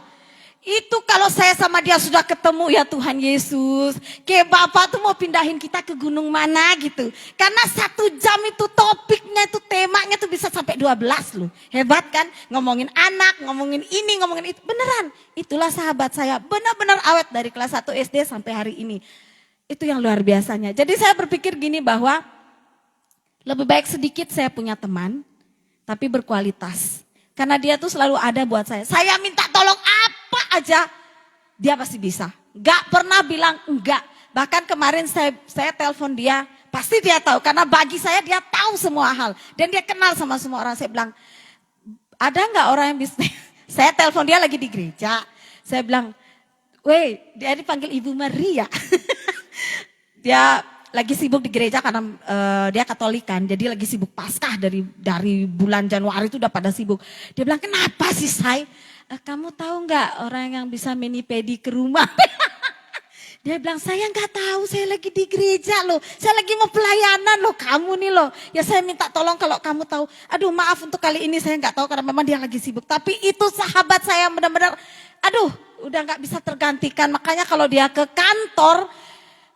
Itu kalau saya sama dia sudah ketemu ya Tuhan Yesus, kayak Bapak tuh mau pindahin kita ke gunung mana gitu. Karena 1 jam itu topiknya itu temanya tuh bisa sampai 12 loh, hebat kan? Ngomongin anak, ngomongin ini, ngomongin itu, beneran. Itulah sahabat saya, benar-benar awet dari kelas 1 SD sampai hari ini. Itu yang luar biasanya. Jadi saya berpikir gini bahwa lebih baik sedikit saya punya teman, tapi berkualitas. Karena dia tuh selalu ada buat saya. Saya minta tolong apa aja, dia pasti bisa. Gak pernah bilang enggak. Bahkan kemarin saya telepon dia, pasti dia tahu. Karena bagi saya dia tahu semua hal. Dan dia kenal sama semua orang. Saya bilang, ada gak orang yang bisa? Saya telepon dia lagi di gereja. Saya bilang, weh, dia dipanggil Ibu Maria. Dia lagi sibuk di gereja karena dia Katolik kan, jadi lagi sibuk Paskah dari bulan Januari itu udah pada sibuk. Dia bilang, kenapa sih Say? Kamu tahu nggak orang yang bisa mani pedi ke rumah? Dia bilang, saya nggak tahu, saya lagi di gereja loh, saya lagi mau pelayanan loh, kamu nih loh. Ya saya minta tolong kalau kamu tahu. Aduh maaf untuk kali ini saya nggak tahu karena memang dia lagi sibuk. Tapi itu sahabat saya benar-benar, aduh udah nggak bisa tergantikan. Makanya kalau dia ke kantor,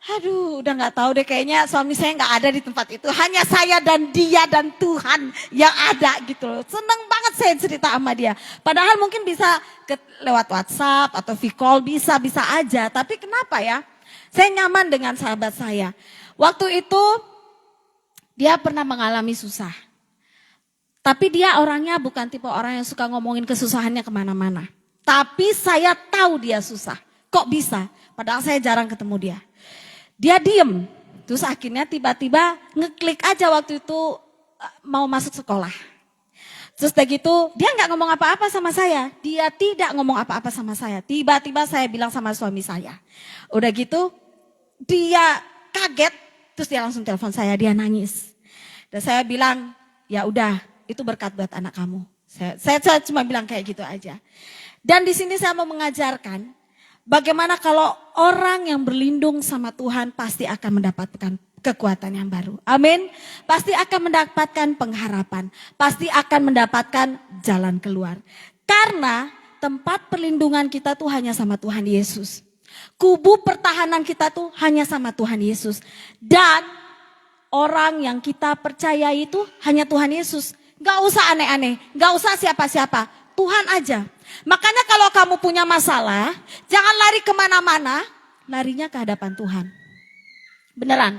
aduh udah gak tahu deh, kayaknya suami saya gak ada di tempat itu. Hanya saya dan dia dan Tuhan yang ada gitu loh. Seneng banget saya cerita sama dia. Padahal mungkin bisa lewat WhatsApp atau V-call, bisa aja. Tapi kenapa ya? Saya nyaman dengan sahabat saya. Waktu itu dia pernah mengalami susah. Tapi dia orangnya bukan tipe orang yang suka ngomongin kesusahannya kemana-mana. Tapi saya tahu dia susah. Kok bisa? Padahal saya jarang ketemu dia. Dia diem, terus akhirnya tiba-tiba ngeklik aja waktu itu mau masuk sekolah. Terus udah gitu dia gak ngomong apa-apa sama saya, dia tidak ngomong apa-apa sama saya. Tiba-tiba saya bilang sama suami saya. Udah gitu dia kaget, terus dia langsung telepon saya, dia nangis. Dan saya bilang, ya udah itu berkat buat anak kamu. Saya cuma bilang kayak gitu aja. Dan di sini saya mau mengajarkan, bagaimana kalau orang yang berlindung sama Tuhan pasti akan mendapatkan kekuatan yang baru. Amin. Pasti akan mendapatkan pengharapan. Pasti akan mendapatkan jalan keluar. Karena tempat perlindungan kita tuh hanya sama Tuhan Yesus. Kubu pertahanan kita tuh hanya sama Tuhan Yesus. Dan orang yang kita percaya itu hanya Tuhan Yesus. Gak usah aneh-aneh, gak usah siapa-siapa. Tuhan aja. Makanya kalau kamu punya masalah, jangan lari kemana-mana, larinya ke hadapan Tuhan. Beneran,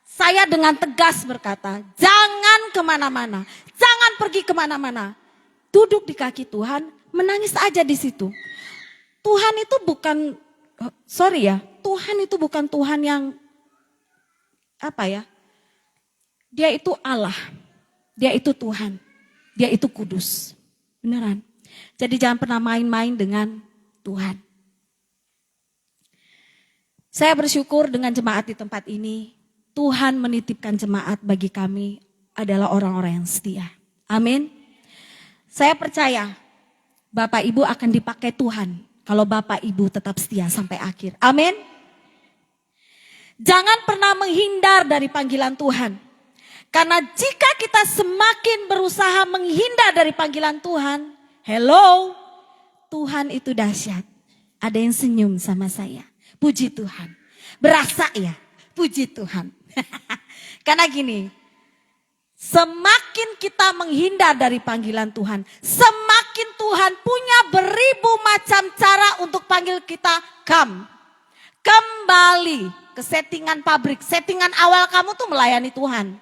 saya dengan tegas berkata, jangan kemana-mana, jangan pergi kemana-mana. Duduk di kaki Tuhan, menangis aja di situ. Tuhan itu bukan, Tuhan itu bukan Tuhan yang, dia itu Allah, dia itu Tuhan, dia itu kudus. Beneran. Jadi jangan pernah main-main dengan Tuhan. Saya bersyukur dengan jemaat di tempat ini. Tuhan menitipkan jemaat bagi kami adalah orang-orang yang setia. Amin. Saya percaya Bapak Ibu akan dipakai Tuhan kalau Bapak Ibu tetap setia sampai akhir. Amin. Jangan pernah menghindar dari panggilan Tuhan. Karena jika kita semakin berusaha menghindar dari panggilan Tuhan, hello, Tuhan itu dahsyat. Ada yang senyum sama saya. Puji Tuhan. Berasa ya, puji Tuhan. Karena gini, semakin kita menghindar dari panggilan Tuhan, semakin Tuhan punya beribu macam cara untuk panggil kita kembali ke settingan pabrik. Settingan awal kamu tuh melayani Tuhan.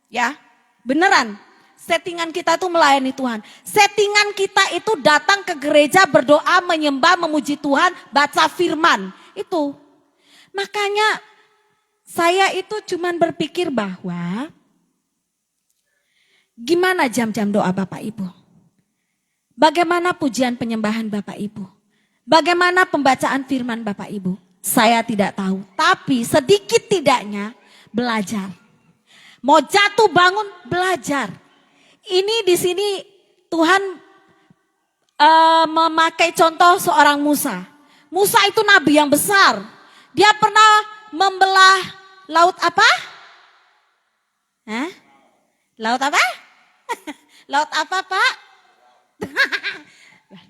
Ya, beneran. Settingan kita tuh melayani Tuhan. Settingan kita itu datang ke gereja, berdoa, menyembah, memuji Tuhan, baca firman. Itu. Makanya Saya itu cuman berpikir bahwa gimana jam-jam doa Bapak Ibu? Bagaimana pujian penyembahan Bapak Ibu? Bagaimana pembacaan firman Bapak Ibu? Saya tidak tahu, tapi sedikit tidaknya belajar. Mau jatuh bangun belajar. Ini di sini Tuhan memakai contoh seorang Musa. Musa itu nabi yang besar. Dia pernah membelah laut apa? Hah? Laut apa? Laut apa, Pak?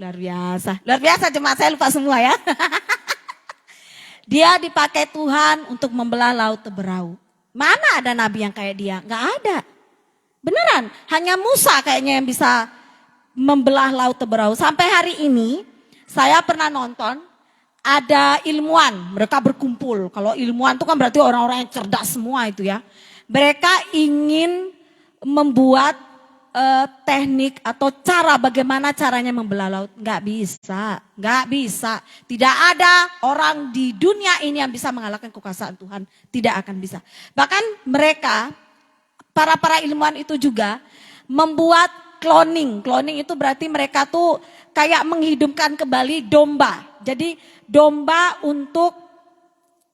Luar biasa. Luar biasa, jemaat saya lupa semua ya. Dia dipakai Tuhan untuk membelah laut Teberau. Mana ada nabi yang kayak dia? Nggak ada. Beneran, hanya Musa kayaknya yang bisa membelah laut Teberau. Sampai hari ini saya pernah nonton ada ilmuwan, mereka berkumpul. Kalau ilmuwan itu kan berarti orang-orang yang cerdas semua itu ya. Mereka ingin membuat teknik atau cara bagaimana caranya membelah laut. Nggak bisa. Tidak ada orang di dunia ini yang bisa mengalahkan kekuasaan Tuhan. Tidak akan bisa. Bahkan mereka, para ilmuwan itu juga membuat cloning. Cloning itu berarti mereka tuh kayak menghidupkan kembali domba. Jadi domba untuk,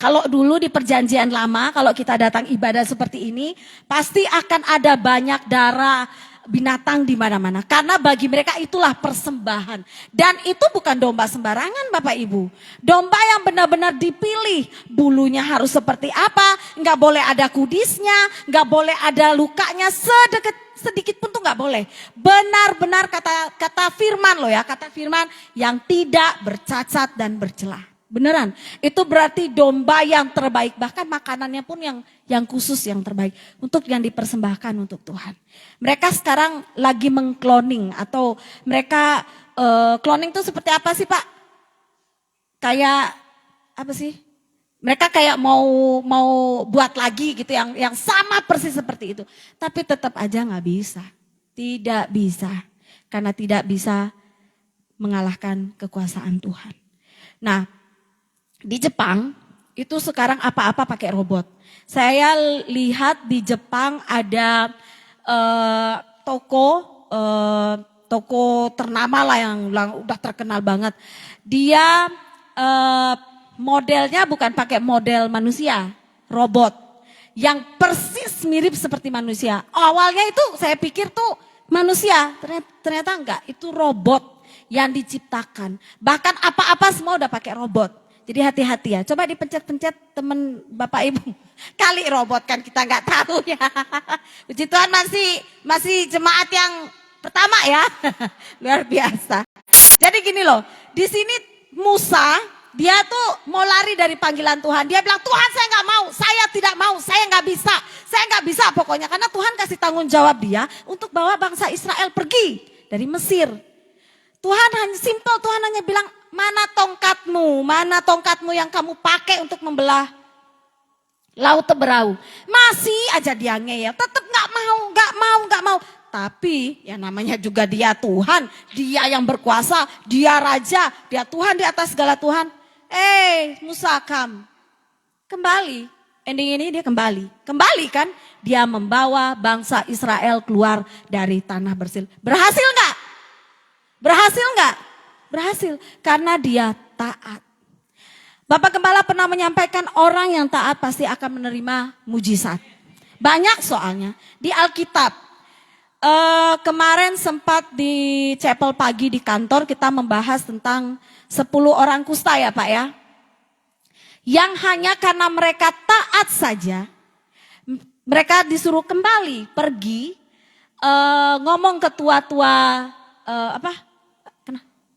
kalau dulu di perjanjian lama, kalau kita datang ibadah seperti ini, pasti akan ada banyak darah binatang di mana-mana. Karena bagi mereka itulah persembahan. Dan itu bukan domba sembarangan Bapak Ibu. Domba yang benar-benar dipilih. Bulunya harus seperti apa. Nggak boleh ada kudisnya. Nggak boleh ada lukanya. Sedikit pun tuh nggak boleh. Benar-benar kata firman loh ya. Kata firman yang tidak bercacat dan bercelah. Beneran, itu berarti domba yang terbaik. Bahkan makanannya pun yang khusus, yang terbaik. Untuk yang dipersembahkan untuk Tuhan. Mereka sekarang lagi mengkloning. Atau mereka, cloning itu seperti apa sih Pak? Kayak, apa sih? Mereka kayak mau buat lagi gitu, yang sama persis seperti itu. Tapi tetap aja gak bisa. Tidak bisa. Karena tidak bisa mengalahkan kekuasaan Tuhan. Nah, di Jepang itu sekarang apa-apa pakai robot. Saya lihat di Jepang ada toko ternama lah yang udah terkenal banget. Dia modelnya bukan pakai model manusia, robot yang persis mirip seperti manusia. Awalnya itu saya pikir tuh manusia, ternyata enggak, itu robot yang diciptakan. Bahkan apa-apa semua udah pakai robot. Jadi hati-hati ya, coba dipencet-pencet teman Bapak Ibu. Kali robot kan kita nggak tahu ya. Puji Tuhan masih jemaat yang pertama ya. Luar biasa. Jadi gini loh, di sini Musa dia tuh mau lari dari panggilan Tuhan. Dia bilang, Tuhan saya nggak mau, saya tidak mau, saya nggak bisa pokoknya. Karena Tuhan kasih tanggung jawab dia untuk bawa bangsa Israel pergi dari Mesir. Tuhan hanya simple, Tuhan hanya bilang, mana tongkatmu yang kamu pakai untuk membelah laut Teberau. Masih aja dia ngeyel, tetap nggak mau. Tapi yang namanya juga dia Tuhan, dia yang berkuasa, dia raja, dia Tuhan di atas segala Tuhan. Musa kembali. Ending ini dia kembali kan? Dia membawa bangsa Israel keluar dari tanah bersil. Berhasil nggak? Berhasil karena dia taat. Bapak Gembala pernah menyampaikan orang yang taat pasti akan menerima mujizat. Banyak soalnya di Alkitab. Kemarin sempat di chapel pagi di kantor kita membahas tentang 10 orang kusta ya Pak ya. Yang hanya karena mereka taat saja, mereka disuruh kembali pergi ngomong ke tua-tua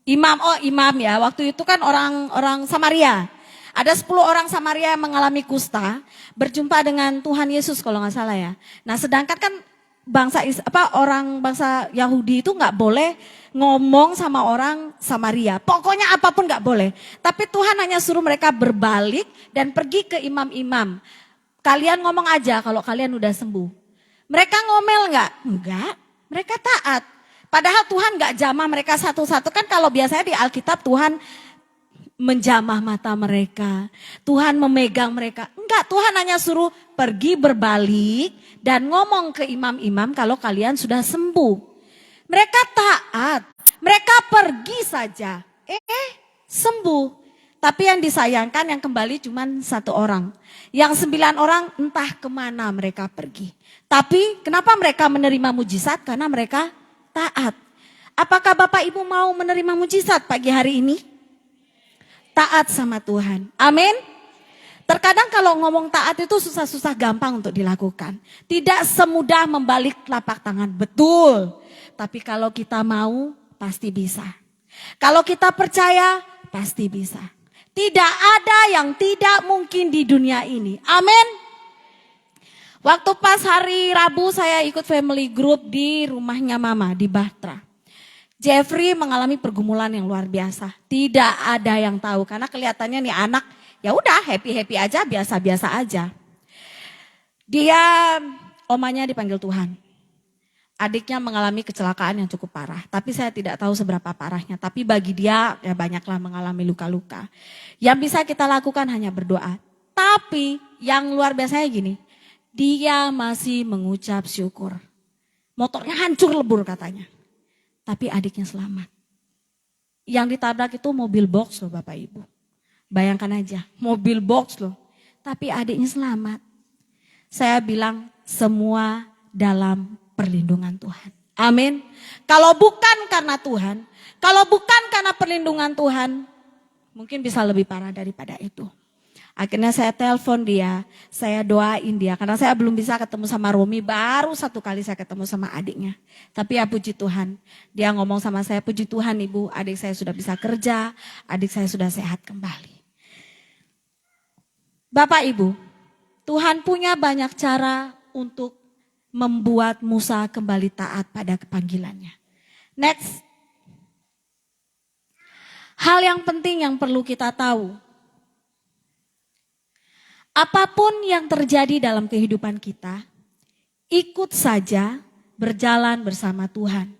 imam ya, waktu itu kan orang Samaria. Ada 10 orang Samaria yang mengalami kusta, berjumpa dengan Tuhan Yesus kalau nggak salah ya. Nah, sedangkan kan orang bangsa Yahudi itu nggak boleh ngomong sama orang Samaria. Pokoknya apapun nggak boleh. Tapi Tuhan hanya suruh mereka berbalik dan pergi ke imam-imam. Kalian ngomong aja kalau kalian udah sembuh. Mereka ngomel nggak? Enggak. Mereka taat. Padahal Tuhan gak jamah mereka satu-satu. Kan kalau biasanya di Alkitab Tuhan menjamah mata mereka. Tuhan memegang mereka. Enggak, Tuhan hanya suruh pergi berbalik dan ngomong ke imam-imam kalau kalian sudah sembuh. Mereka taat, mereka pergi saja. Sembuh. Tapi yang disayangkan yang kembali cuma 1 orang. Yang 9 orang entah kemana mereka pergi. Tapi kenapa mereka menerima mujizat? Karena mereka taat. Apakah Bapak Ibu mau menerima mujizat pagi hari ini? Taat sama Tuhan. Amin. Terkadang kalau ngomong taat itu susah-susah gampang untuk dilakukan. Tidak semudah membalik telapak tangan. Betul. Tapi kalau kita mau pasti bisa. Kalau kita percaya pasti bisa. Tidak ada yang tidak mungkin di dunia ini. Amin. Waktu pas hari Rabu saya ikut family group di rumahnya Mama di Batra. Jeffrey mengalami pergumulan yang luar biasa. Tidak ada yang tahu karena kelihatannya nih anak ya udah happy-happy aja, biasa-biasa aja. Dia omanya dipanggil Tuhan. Adiknya mengalami kecelakaan yang cukup parah. Tapi saya tidak tahu seberapa parahnya. Tapi bagi dia ya banyaklah mengalami luka-luka. Yang bisa kita lakukan hanya berdoa. Tapi yang luar biasanya gini. Dia masih mengucap syukur. Motornya hancur lebur katanya. Tapi adiknya selamat. Yang ditabrak itu mobil box loh Bapak Ibu. Bayangkan aja mobil box loh. Tapi adiknya selamat. Saya bilang semua dalam perlindungan Tuhan. Amin. Kalau bukan karena Tuhan, kalau bukan karena perlindungan Tuhan, mungkin bisa lebih parah daripada itu. Akhirnya saya telepon dia, saya doain dia. Karena saya belum bisa ketemu sama Romi, baru 1 kali saya ketemu sama adiknya. Tapi ya puji Tuhan, dia ngomong sama saya, puji Tuhan Ibu, adik saya sudah bisa kerja, adik saya sudah sehat kembali. Bapak Ibu, Tuhan punya banyak cara untuk membuat Musa kembali taat pada panggilannya. Next. Hal yang penting yang perlu kita tahu. Apapun yang terjadi dalam kehidupan kita, ikut saja berjalan bersama Tuhan.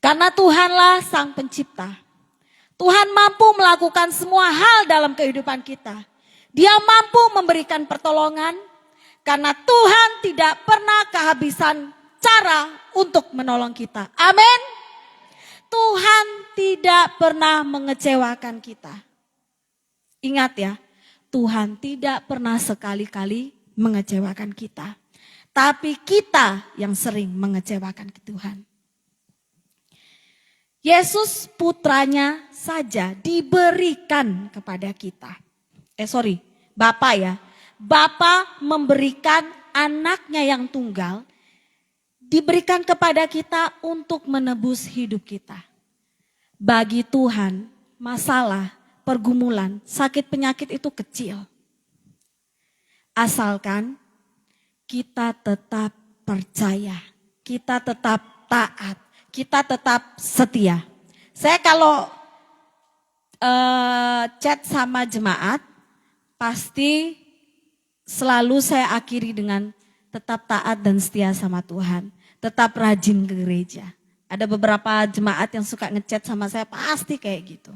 Karena Tuhanlah Sang Pencipta. Tuhan mampu melakukan semua hal dalam kehidupan kita. Dia mampu memberikan pertolongan. Karena Tuhan tidak pernah kehabisan cara untuk menolong kita. Amin. Tuhan tidak pernah mengecewakan kita. Ingat ya, Tuhan tidak pernah sekali-kali mengecewakan kita. Tapi kita yang sering mengecewakan Tuhan. Yesus putranya saja diberikan kepada kita. Bapa ya. Bapa memberikan anaknya yang tunggal, diberikan kepada kita untuk menebus hidup kita. Bagi Tuhan, masalah, pergumulan, sakit penyakit itu kecil. Asalkan kita tetap percaya, kita tetap taat, kita tetap setia. Saya kalau chat sama jemaat, pasti selalu saya akhiri dengan tetap taat dan setia sama Tuhan. Tetap rajin ke gereja. Ada beberapa jemaat yang suka ngechat sama saya pasti kayak gitu.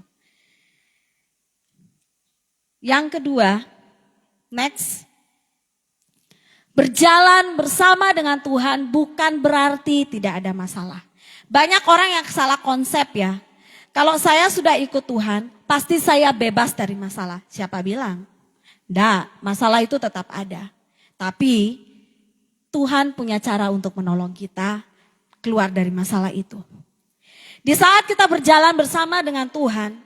Yang kedua, next. Berjalan bersama dengan Tuhan bukan berarti tidak ada masalah. Banyak orang yang salah konsep ya. Kalau saya sudah ikut Tuhan, pasti saya bebas dari masalah. Siapa bilang? Nggak, masalah itu tetap ada. Tapi Tuhan punya cara untuk menolong kita keluar dari masalah itu. Di saat kita berjalan bersama dengan Tuhan,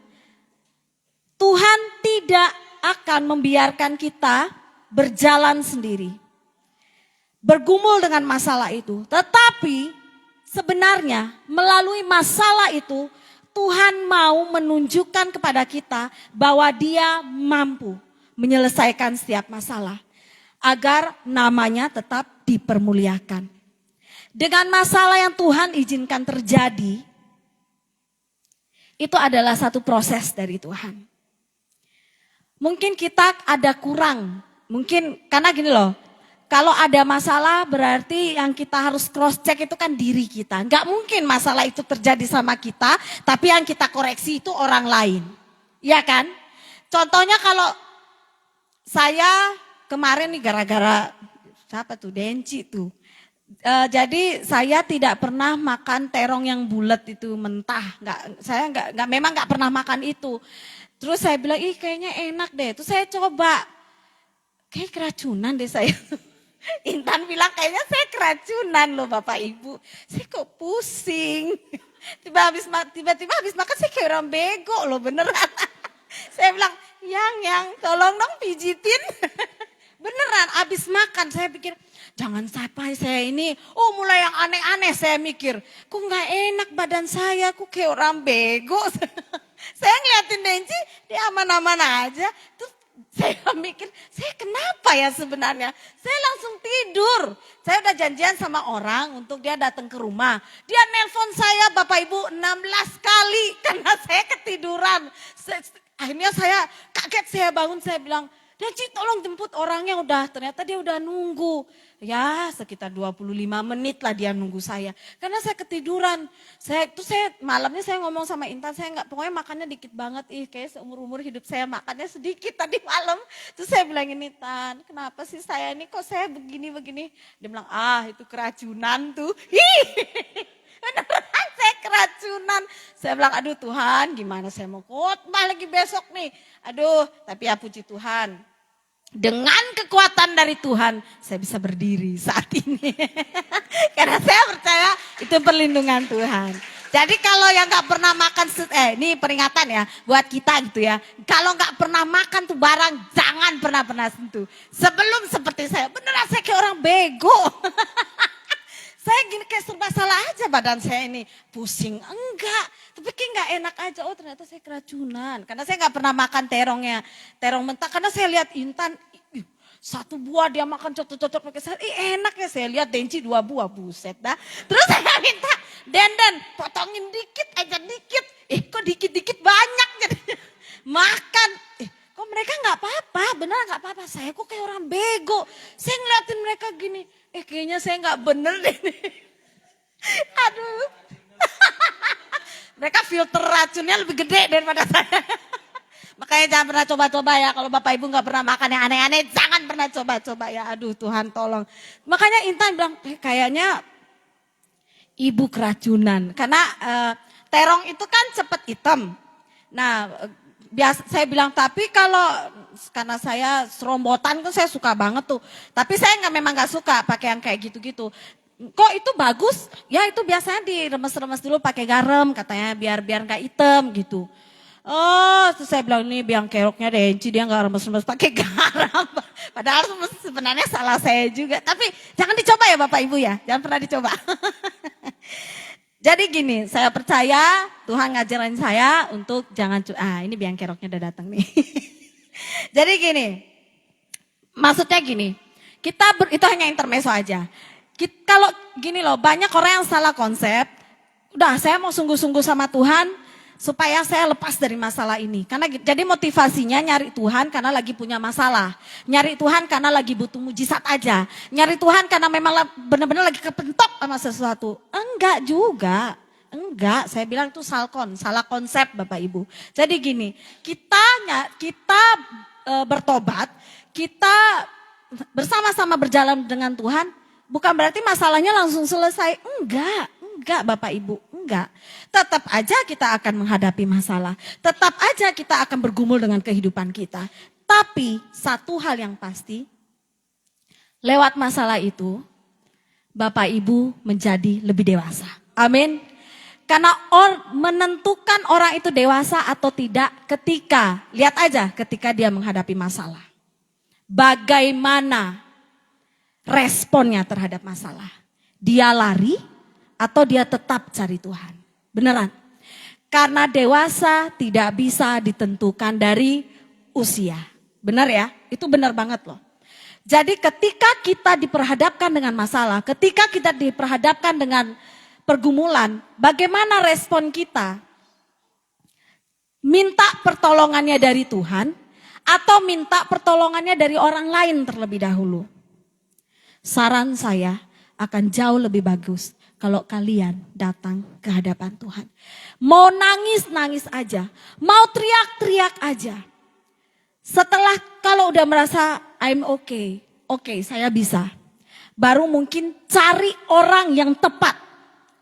Tuhan tidak akan membiarkan kita berjalan sendiri. Bergumul dengan masalah itu. Tetapi sebenarnya melalui masalah itu Tuhan mau menunjukkan kepada kita bahwa Dia mampu menyelesaikan setiap masalah agar namanya tetap dipermuliakan. Dengan masalah yang Tuhan izinkan terjadi, itu adalah satu proses dari Tuhan. Mungkin kita ada kurang, mungkin karena gini loh, kalau ada masalah berarti yang kita harus cross check itu kan diri kita. Enggak mungkin masalah itu terjadi sama kita, tapi yang kita koreksi itu orang lain. Iya kan? Contohnya kalau saya kemarin nih gara-gara siapa tuh Denci tuh. Jadi saya tidak pernah makan terong yang bulat itu mentah. Saya memang nggak pernah makan itu. Terus saya bilang, ih kayaknya enak deh. Terus saya coba, kayak keracunan deh saya. Intan bilang kayaknya saya keracunan loh Bapak Ibu. Saya kok pusing. Tiba-tiba habis makan saya kayak orang bego loh beneran. Saya bilang, yang tolong dong pijitin. Beneran habis makan saya pikir, jangan sampai saya ini, mulai yang aneh-aneh saya mikir. Kok gak enak badan saya, kok kayak orang bego. Saya ngeliatin Denci, dia aman-aman aja. Terus saya mikir, saya kenapa ya sebenarnya? Saya langsung tidur. Saya udah janjian sama orang untuk dia datang ke rumah. Dia nelpon saya Bapak Ibu 16 kali karena saya ketiduran. Akhirnya saya kaget, saya bangun, saya bilang, Denci tolong jemput orangnya udah. Ternyata dia udah nunggu. Ya sekitar 25 menit lah dia nunggu saya. Karena saya ketiduran. Malamnya saya ngomong sama Intan, pokoknya makannya dikit banget. Kayak seumur-umur hidup saya makannya sedikit tadi malam. Terus saya bilang ini, Tan, kenapa sih saya ini kok saya begini-begini. Dia bilang, itu keracunan tuh. Beneran saya keracunan. Saya bilang, aduh Tuhan gimana saya mau khotbah lagi besok nih. Aduh, tapi ya puji Tuhan. Dengan kekuatan dari Tuhan, saya bisa berdiri saat ini. Karena saya percaya itu perlindungan Tuhan. Jadi kalau yang gak pernah makan, ini peringatan ya buat kita gitu ya. Kalau gak pernah makan tuh barang, jangan pernah sentuh. Sebelum seperti saya, beneran saya kayak orang bego. Saya gini kayak serba salah aja badan saya ini. Pusing, enggak. Tapi kayak gak enak aja. Oh ternyata saya keracunan. Karena saya gak pernah makan terong mentah. Karena saya lihat Intan, satu buah dia makan cocok-cocok pakai sayur. Enak ya, saya lihat Denci 2 buah, buset dah. Terus saya minta, Den, potongin dikit aja dikit. Kok dikit-dikit banyak jadi makan. Kok mereka gak apa-apa, beneran gak apa-apa. Saya kok kayak orang bego. Saya ngeliatin mereka gini, kayaknya saya gak bener deh. Aduh. Mereka filter racunnya lebih gede daripada saya. Makanya jangan pernah coba-coba ya. Kalau Bapak Ibu gak pernah makan yang aneh-aneh, jangan pernah coba-coba ya. Aduh Tuhan tolong. Makanya Intan bilang, kayaknya ibu keracunan. Karena terong itu kan cepet hitam. Nah saya bilang, tapi karena saya serombotan kan saya suka banget tuh. Tapi saya memang gak suka pakai yang kayak gitu-gitu. Kok itu bagus? Ya itu biasanya diremes-remes dulu pakai garam katanya biar gak hitam gitu. Terus saya bilang ini biang keroknya Denci dia gak remes-remes pakai garam. Padahal sebenarnya salah saya juga. Tapi jangan dicoba ya Bapak Ibu ya, jangan pernah dicoba. Jadi gini, saya percaya Tuhan ngajarin saya untuk jangan, ini biang keroknya udah datang nih. Jadi gini, maksudnya gini, itu hanya intermezzo aja. Kalau gini loh, banyak orang yang salah konsep, udah saya mau sungguh-sungguh sama Tuhan supaya saya lepas dari masalah ini. Karena jadi motivasinya nyari Tuhan karena lagi punya masalah. Nyari Tuhan karena lagi butuh mujizat aja. Nyari Tuhan karena memang benar-benar lagi kepentok sama sesuatu. Enggak juga. Enggak, saya bilang itu salah konsep Bapak Ibu. Jadi gini, kita bertobat, kita bersama-sama berjalan dengan Tuhan, bukan berarti masalahnya langsung selesai. Enggak Bapak Ibu, enggak. Tetap aja kita akan menghadapi masalah. Tetap aja kita akan bergumul dengan kehidupan kita. Tapi satu hal yang pasti, lewat masalah itu, Bapak Ibu menjadi lebih dewasa. Amin. Karena menentukan orang itu dewasa atau tidak lihat aja ketika dia menghadapi masalah. Bagaimana responnya terhadap masalah. Dia lari atau dia tetap cari Tuhan. Beneran. Karena dewasa tidak bisa ditentukan dari usia. Benar ya? Itu benar banget loh. Jadi ketika kita diperhadapkan dengan masalah, ketika kita diperhadapkan dengan pergumulan, bagaimana respon kita? Minta pertolongannya dari Tuhan atau minta pertolongannya dari orang lain terlebih dahulu? Saran saya akan jauh lebih bagus kalau kalian datang ke hadapan Tuhan. Mau nangis-nangis aja, mau teriak-teriak aja. Setelah kalau udah merasa I'm okay. Oke, saya bisa. Baru mungkin cari orang yang tepat.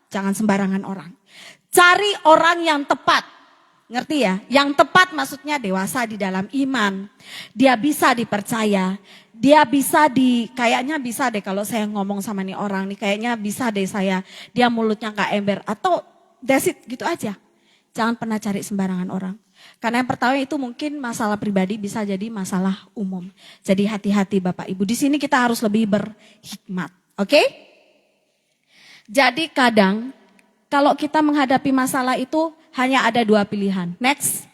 Jangan sembarangan orang. Cari orang yang tepat. Ngerti ya? Yang tepat maksudnya dewasa di dalam iman. Dia bisa dipercaya. Dia bisa kayaknya bisa deh kalau saya ngomong sama nih orang nih. Kayaknya bisa deh saya, dia mulutnya gak ember. Atau that's it, gitu aja. Jangan pernah cari sembarangan orang. Karena yang pertama itu mungkin masalah pribadi, bisa jadi masalah umum. Jadi hati-hati Bapak Ibu. Di sini kita harus lebih berhikmat. Oke? Jadi kadang kalau kita menghadapi masalah itu hanya ada dua pilihan. Next.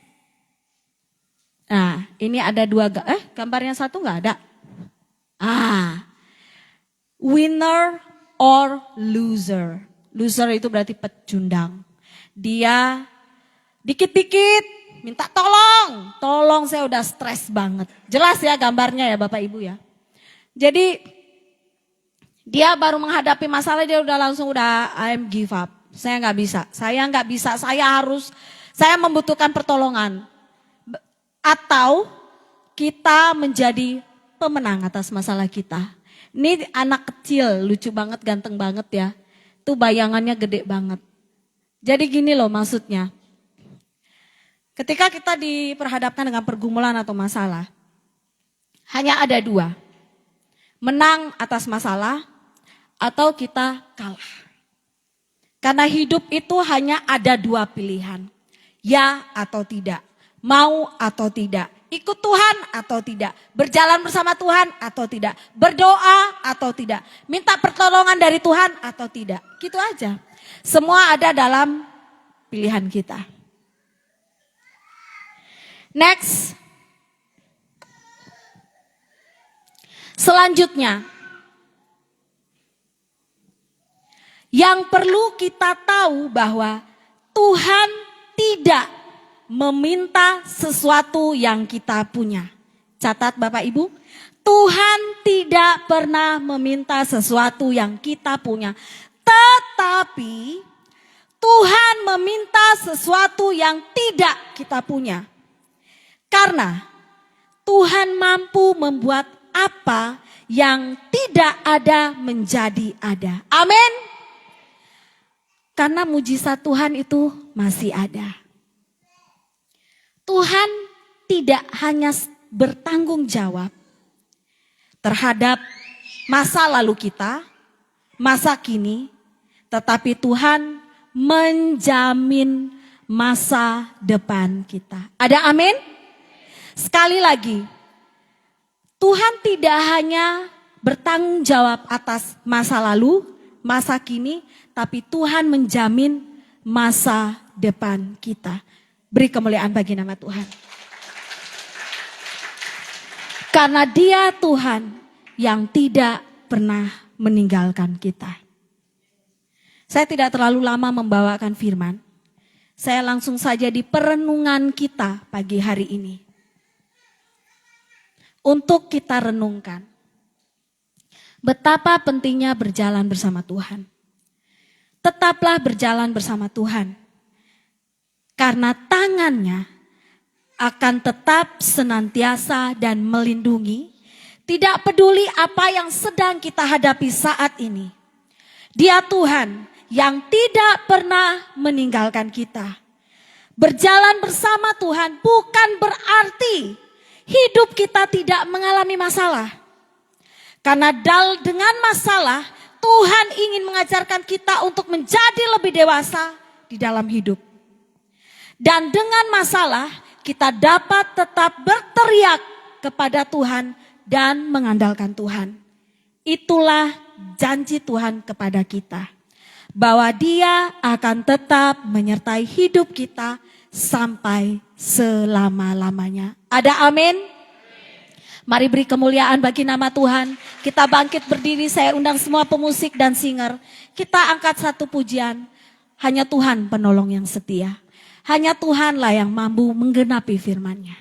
Nah, ini ada dua, gambarnya satu nggak ada. Winner or loser. Loser itu berarti pecundang. Dia dikit-dikit minta tolong saya udah stres banget. Jelas ya gambarnya ya Bapak Ibu ya. Jadi dia baru menghadapi masalah dia udah langsung I'm give up. Saya nggak bisa, saya membutuhkan pertolongan. Atau kita menjadi pemenang atas masalah kita. Ini anak kecil, lucu banget, ganteng banget ya. Tuh bayangannya gede banget. Jadi gini loh maksudnya. Ketika kita diperhadapkan dengan pergumulan atau masalah, hanya ada dua. Menang atas masalah atau kita kalah. Karena hidup itu hanya ada dua pilihan. Ya atau tidak. Mau atau tidak. Ikut Tuhan atau tidak. Berjalan bersama Tuhan atau tidak. Berdoa atau tidak. Minta pertolongan dari Tuhan atau tidak. Gitu aja. Semua ada dalam pilihan kita. Next. Selanjutnya. Yang perlu kita tahu bahwa Tuhan tidak meminta sesuatu yang kita punya. Catat Bapak Ibu. Tuhan tidak pernah meminta sesuatu yang kita punya. Tetapi Tuhan meminta sesuatu yang tidak kita punya. Karena Tuhan mampu membuat apa yang tidak ada menjadi ada. Amin. Karena mujizat Tuhan itu masih ada. Tuhan tidak hanya bertanggung jawab terhadap masa lalu kita, masa kini, tetapi Tuhan menjamin masa depan kita. Ada amin? Sekali lagi, Tuhan tidak hanya bertanggung jawab atas masa lalu, masa kini, tapi Tuhan menjamin masa depan kita. Beri kemuliaan bagi nama Tuhan. Karena Dia Tuhan yang tidak pernah meninggalkan kita. Saya tidak terlalu lama membawakan firman. Saya langsung saja di perenungan kita pagi hari ini. Untuk kita renungkan. Betapa pentingnya berjalan bersama Tuhan. Tetaplah berjalan bersama Tuhan. Karena tangannya akan tetap senantiasa dan melindungi. Tidak peduli apa yang sedang kita hadapi saat ini. Dia Tuhan yang tidak pernah meninggalkan kita. Berjalan bersama Tuhan bukan berarti hidup kita tidak mengalami masalah. Karena dengan masalah, Tuhan ingin mengajarkan kita untuk menjadi lebih dewasa di dalam hidup. Dan dengan masalah, kita dapat tetap berteriak kepada Tuhan dan mengandalkan Tuhan. Itulah janji Tuhan kepada kita. Bahwa Dia akan tetap menyertai hidup kita sampai selama-lamanya. Ada amin? Mari beri kemuliaan bagi nama Tuhan. Kita bangkit berdiri, saya undang semua pemusik dan singer. Kita angkat satu pujian. Hanya Tuhan penolong yang setia. Hanya Tuhanlah yang mampu menggenapi firman-Nya.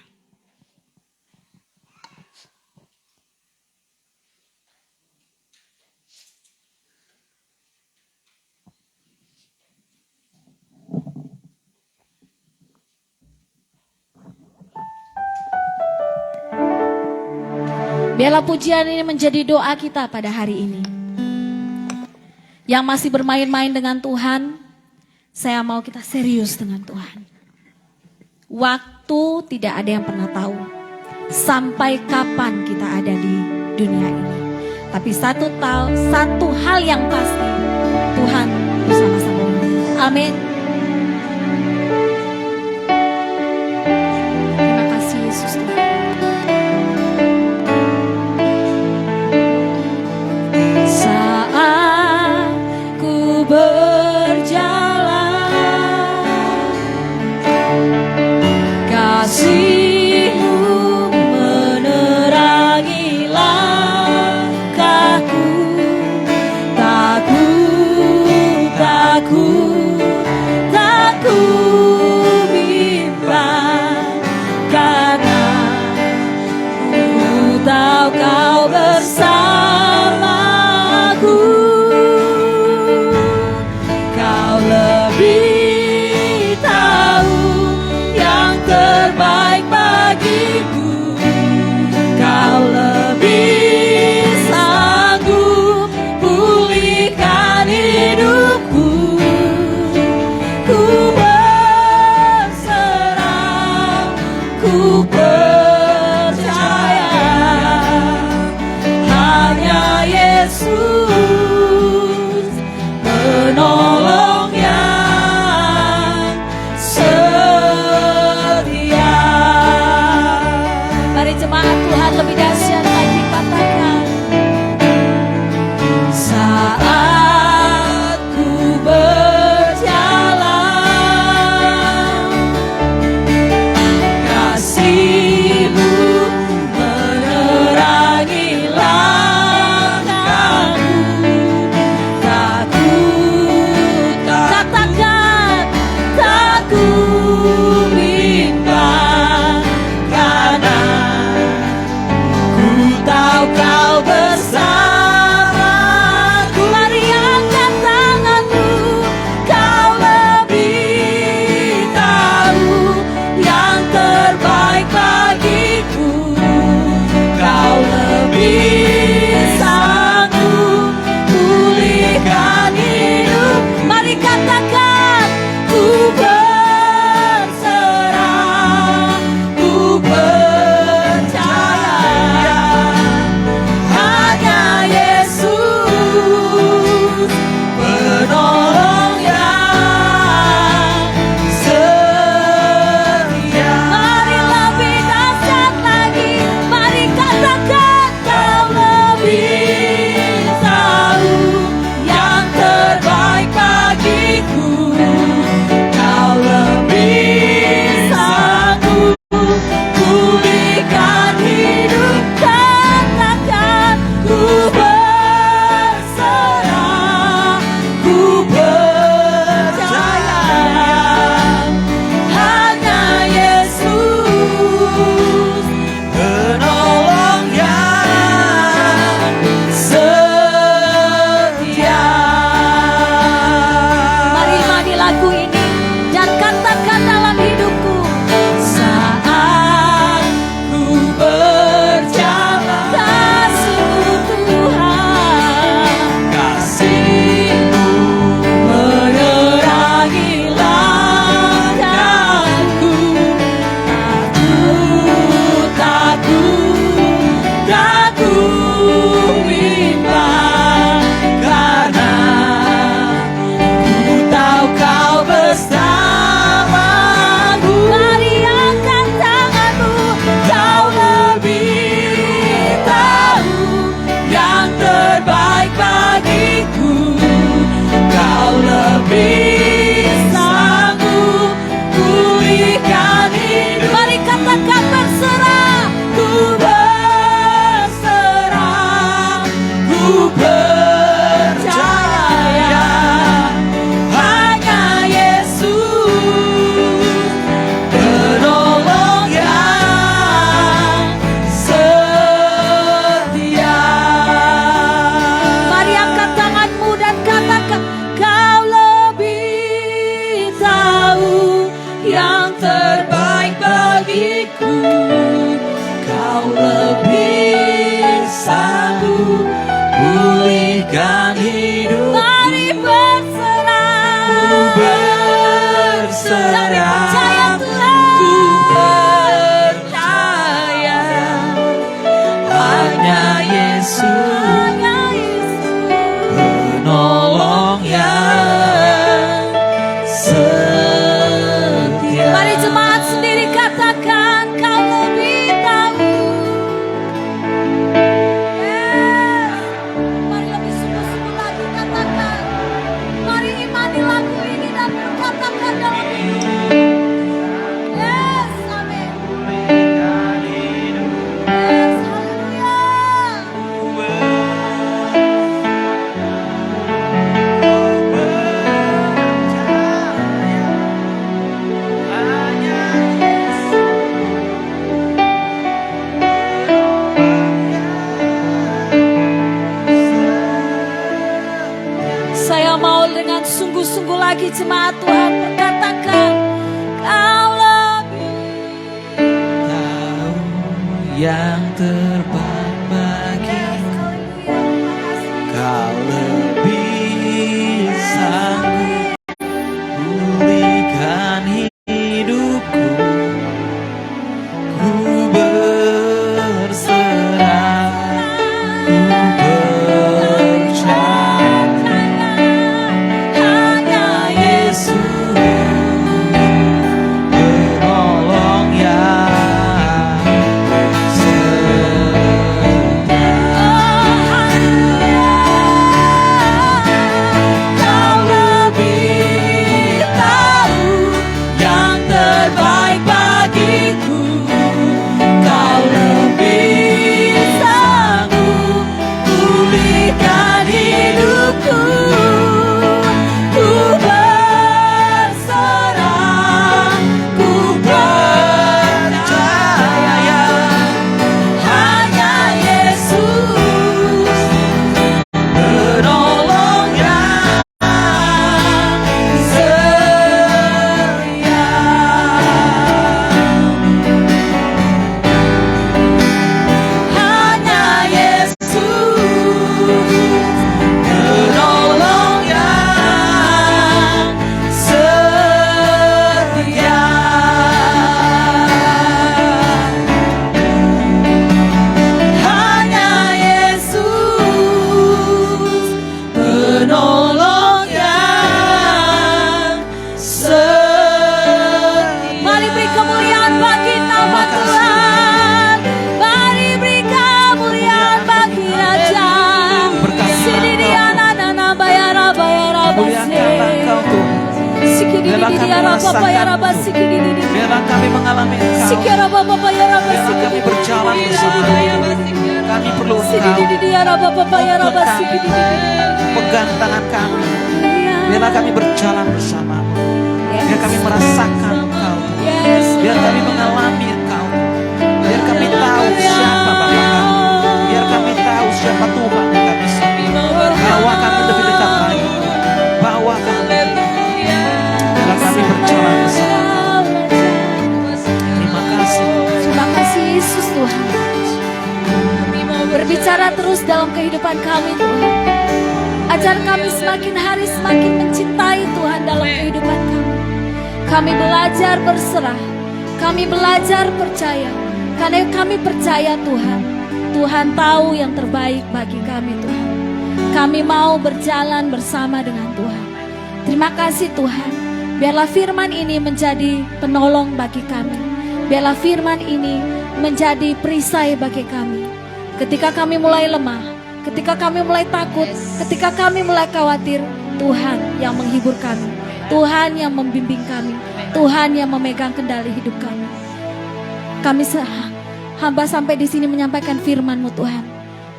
Biarlah pujian ini menjadi doa kita pada hari ini. Yang masih bermain-main dengan Tuhan, saya mau kita serius dengan Tuhan. Waktu tidak ada yang pernah tahu sampai kapan kita ada di dunia ini. Tapi satu hal yang pasti, Tuhan bersama-sama. Amin. Terima kasih Yesus Tuhan. Saat ku berjalan, kasih-Mu menerangi langkahku. Takut bimbang, karena ku tahu Kau bersamaku. Kau lebih tahu yang terbaik bagiku. Kau lebih sanggup pulihkan hidupku. Ku berserah, ku percaya, hanya Yesus penolong yang setia. Mari jemaat Tuhan lebih dahsyat lagi katakan. Saat ku berjalan, kasih-Mu menerangi langkahku. Katakan, takut bimbang, karena ku tahu Kau bersamaku. Mari angkat tanganmu, Kau lebih tahu yang terbaik bagiku. Kau lebih sanggup pulihkan hidup. Mari katakan, ku berserah, ku percaya, hanya Yesus penolong yang setia. Mari lebih dahsyat lagi, mari katakan, Kau lebih tahu yang terbaik bagiku. Kau lebih sanggup pulihkan hidup. Katakan, ku berserah, ku percaya, hanya Yesus penolong yang setia. Mari imani lagu ini dan katakan dalam hidupku. Saat ku berjalan, kasih-Mu Tuhan, kasih-Mu menerangi langkahku. Takut bimbang, karena ku tahu Kau bersamaku. Mari angkat tanganmu, Kau lebih tahu yang terbaik bagiku. Kau lebih sanggup pulihkan hidup. Mari katakan berserah, ku berserah, ku percaya, hanya Yesus penolong yang setia. Mari angkat tanganmu dan katakan, Kau lebih tahu yang terbaik bagiku. Kau lebih sanggup pulihkan hidup. Mari berserah. Ku berserah. Kami percaya Tuhan. Ku percaya hanya Yesus penolong yang setia. Mari jemaat sendiri katakan, Kau lebih tahu. Yes. Mari lebih sungguh-sungguh lagi katakan. Mari imani lagu ini dan katakan dalam hidup. Yes, amin. Yes, haleluya. Saya mau dengan sungguh-sungguh lagi jemaat Tuhan berkatakan, Kau lebih Tahu yang terbaik bagi Kau lebih sanggup pulihkan hidupku. Ku berserah, ku percaya hanya Yesus penolong yang setia. Kau lebih tahu yang terbaik bagiku. Kau lebih sanggup pulihkan hidupku. Ku berserah, ku percaya hanya Yesus penolong yang setia. Hanya Yesus penolong yang setia. Hanya Yesus penolong yang setia. Mari beri kemuliaan bagi nama Tuhan. Mari beri kemuliaan bagi Raja. Sini dia nana bayara bayara Muliakanlah Engkau Tuhan. Sikidi Biarlah di kami dia raba merasakan bayara Engkau. sikidi di. Biarlah kami mengalami Engkau. Sikira baba bayara Biarlah kami berjalan bersama Engkau. Kami perlu Sikidi Engkau. di dia raba bayara sikidi di. Pegang tangan kami. Biarlah kami berjalan bersamamu. Biar kami merasakan Engkau. Yes. Biar kami mengalami Engkau. Biar kami tahu siapa Bapa kami. Biar kami tahu siapa Tuhan yang kami sembah. Bawa kami lebih dekat lagi. Bawa kami. Biarlah kami berjalan bersama Engkau. Terima kasih. Terima kasih Yesus Tuhan. Berbicara terus dalam kehidupan kami Tuhan. Ajar kami semakin hari semakin mencintai Tuhan dalam kehidupan kami. Kami belajar berserah. Kami belajar percaya. Karena kami percaya Tuhan. Tuhan tahu yang terbaik bagi kami Tuhan. Kami mau berjalan bersama dengan Tuhan. Terima kasih Tuhan. Biarlah firman ini menjadi penolong bagi kami. Biarlah firman ini menjadi perisai bagi kami. Ketika kami mulai lemah, ketika kami mulai takut, ketika kami mulai khawatir, Tuhan yang menghibur kami. Tuhan yang membimbing kami. Tuhan yang memegang kendali hidup kami. Kami hamba sampai di sini menyampaikan firman-Mu Tuhan.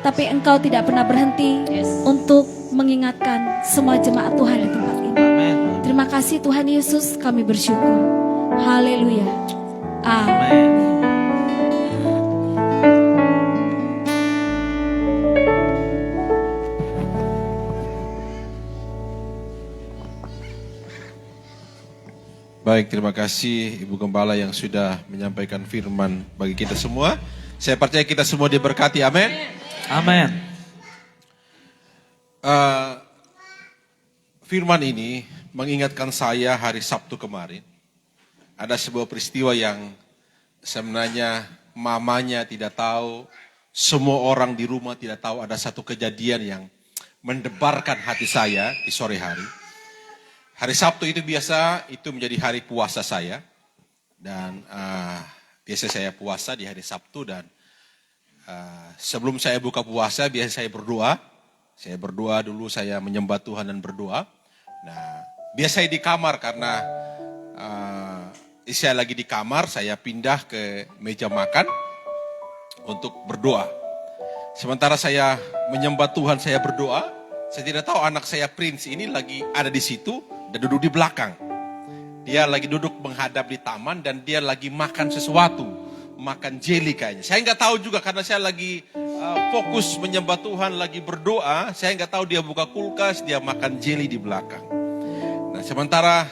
Tapi Engkau tidak pernah berhenti untuk mengingatkan semua jemaat Tuhan di tempat ini. Amin. Terima kasih Tuhan Yesus, kami bersyukur. Haleluya. Amin. Amin. Baik, terima kasih Ibu Gembala yang sudah menyampaikan firman bagi kita semua. Saya percaya kita semua diberkati, amin. Amin. Firman ini mengingatkan saya hari Sabtu kemarin. Ada sebuah peristiwa yang sebenarnya mamanya tidak tahu, semua orang di rumah tidak tahu. Ada satu kejadian yang mendebarkan hati saya di sore hari. Hari Sabtu itu biasa itu menjadi hari puasa saya. Dan biasa saya puasa di hari Sabtu dan sebelum saya buka puasa biasa saya berdoa. Saya berdoa dulu, saya menyembah Tuhan dan berdoa. Nah, biasa saya di kamar karena saya lagi di kamar, saya pindah ke meja makan untuk berdoa. Sementara saya menyembah Tuhan, saya berdoa, saya tidak tahu anak saya Prince ini lagi ada di situ dan duduk di belakang. Dia lagi duduk menghadap di taman dan dia lagi makan sesuatu, makan jelly kayaknya. Saya nggak tahu juga karena saya lagi fokus menyembah Tuhan, lagi berdoa. Saya nggak tahu dia buka kulkas, dia makan jelly di belakang. Nah, sementara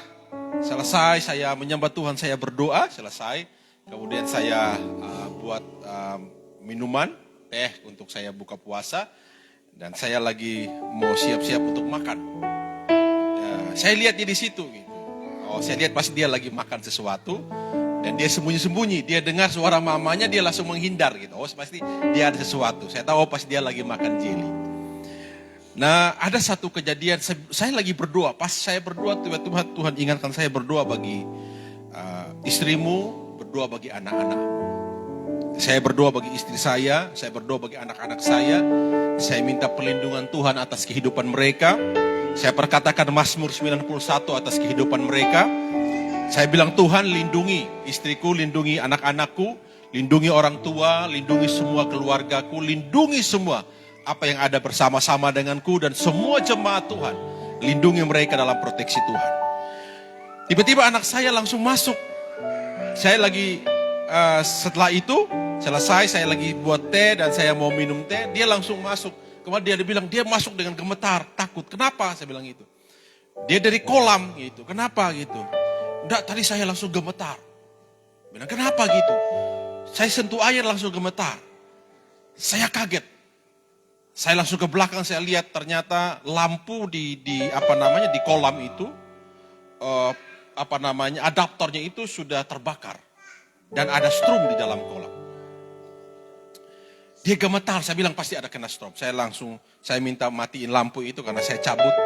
selesai saya menyembah Tuhan, saya berdoa, selesai. Kemudian saya buat minuman, teh untuk saya buka puasa. Dan saya lagi mau siap-siap untuk makan. Saya lihat dia di situ. Gitu. Oh, saya lihat pasti dia lagi makan sesuatu. Dan dia sembunyi-sembunyi, dia dengar suara mamanya, dia langsung menghindar gitu. Oh, pasti dia ada sesuatu. Saya tahu pasti dia lagi makan jelly. Nah, ada satu kejadian, saya lagi berdoa. Pas saya berdoa, tiba-tiba Tuhan ingatkan saya berdoa bagi istrimu, berdoa bagi anak-anak. Saya berdoa bagi istri saya berdoa bagi anak-anak saya. Saya minta perlindungan Tuhan atas kehidupan mereka. Saya perkatakan Mazmur 91 atas kehidupan mereka. Saya bilang Tuhan lindungi istriku, lindungi anak-anakku, lindungi orang tua, lindungi semua keluargaku, lindungi semua apa yang ada bersama-sama denganku dan semua jemaat Tuhan. Lindungi mereka dalam proteksi Tuhan. Tiba-tiba anak saya langsung masuk. Saya lagi setelah itu selesai, saya lagi buat teh dan saya mau minum teh, dia langsung masuk. Kemudian dia bilang dia masuk dengan gemetar, takut. Kenapa? Saya bilang gitu. Dia dari kolam gitu. Kenapa gitu? Enggak, tadi saya langsung gemetar. Bilang, kenapa gitu? Saya sentuh air langsung gemetar. Saya kaget. Saya langsung ke belakang, saya lihat ternyata lampu di kolam itu, adaptornya itu sudah terbakar. Dan ada strum di dalam kolam. Dia gemetar, saya bilang pasti ada kena strom. Saya minta matiin lampu itu karena saya cabut.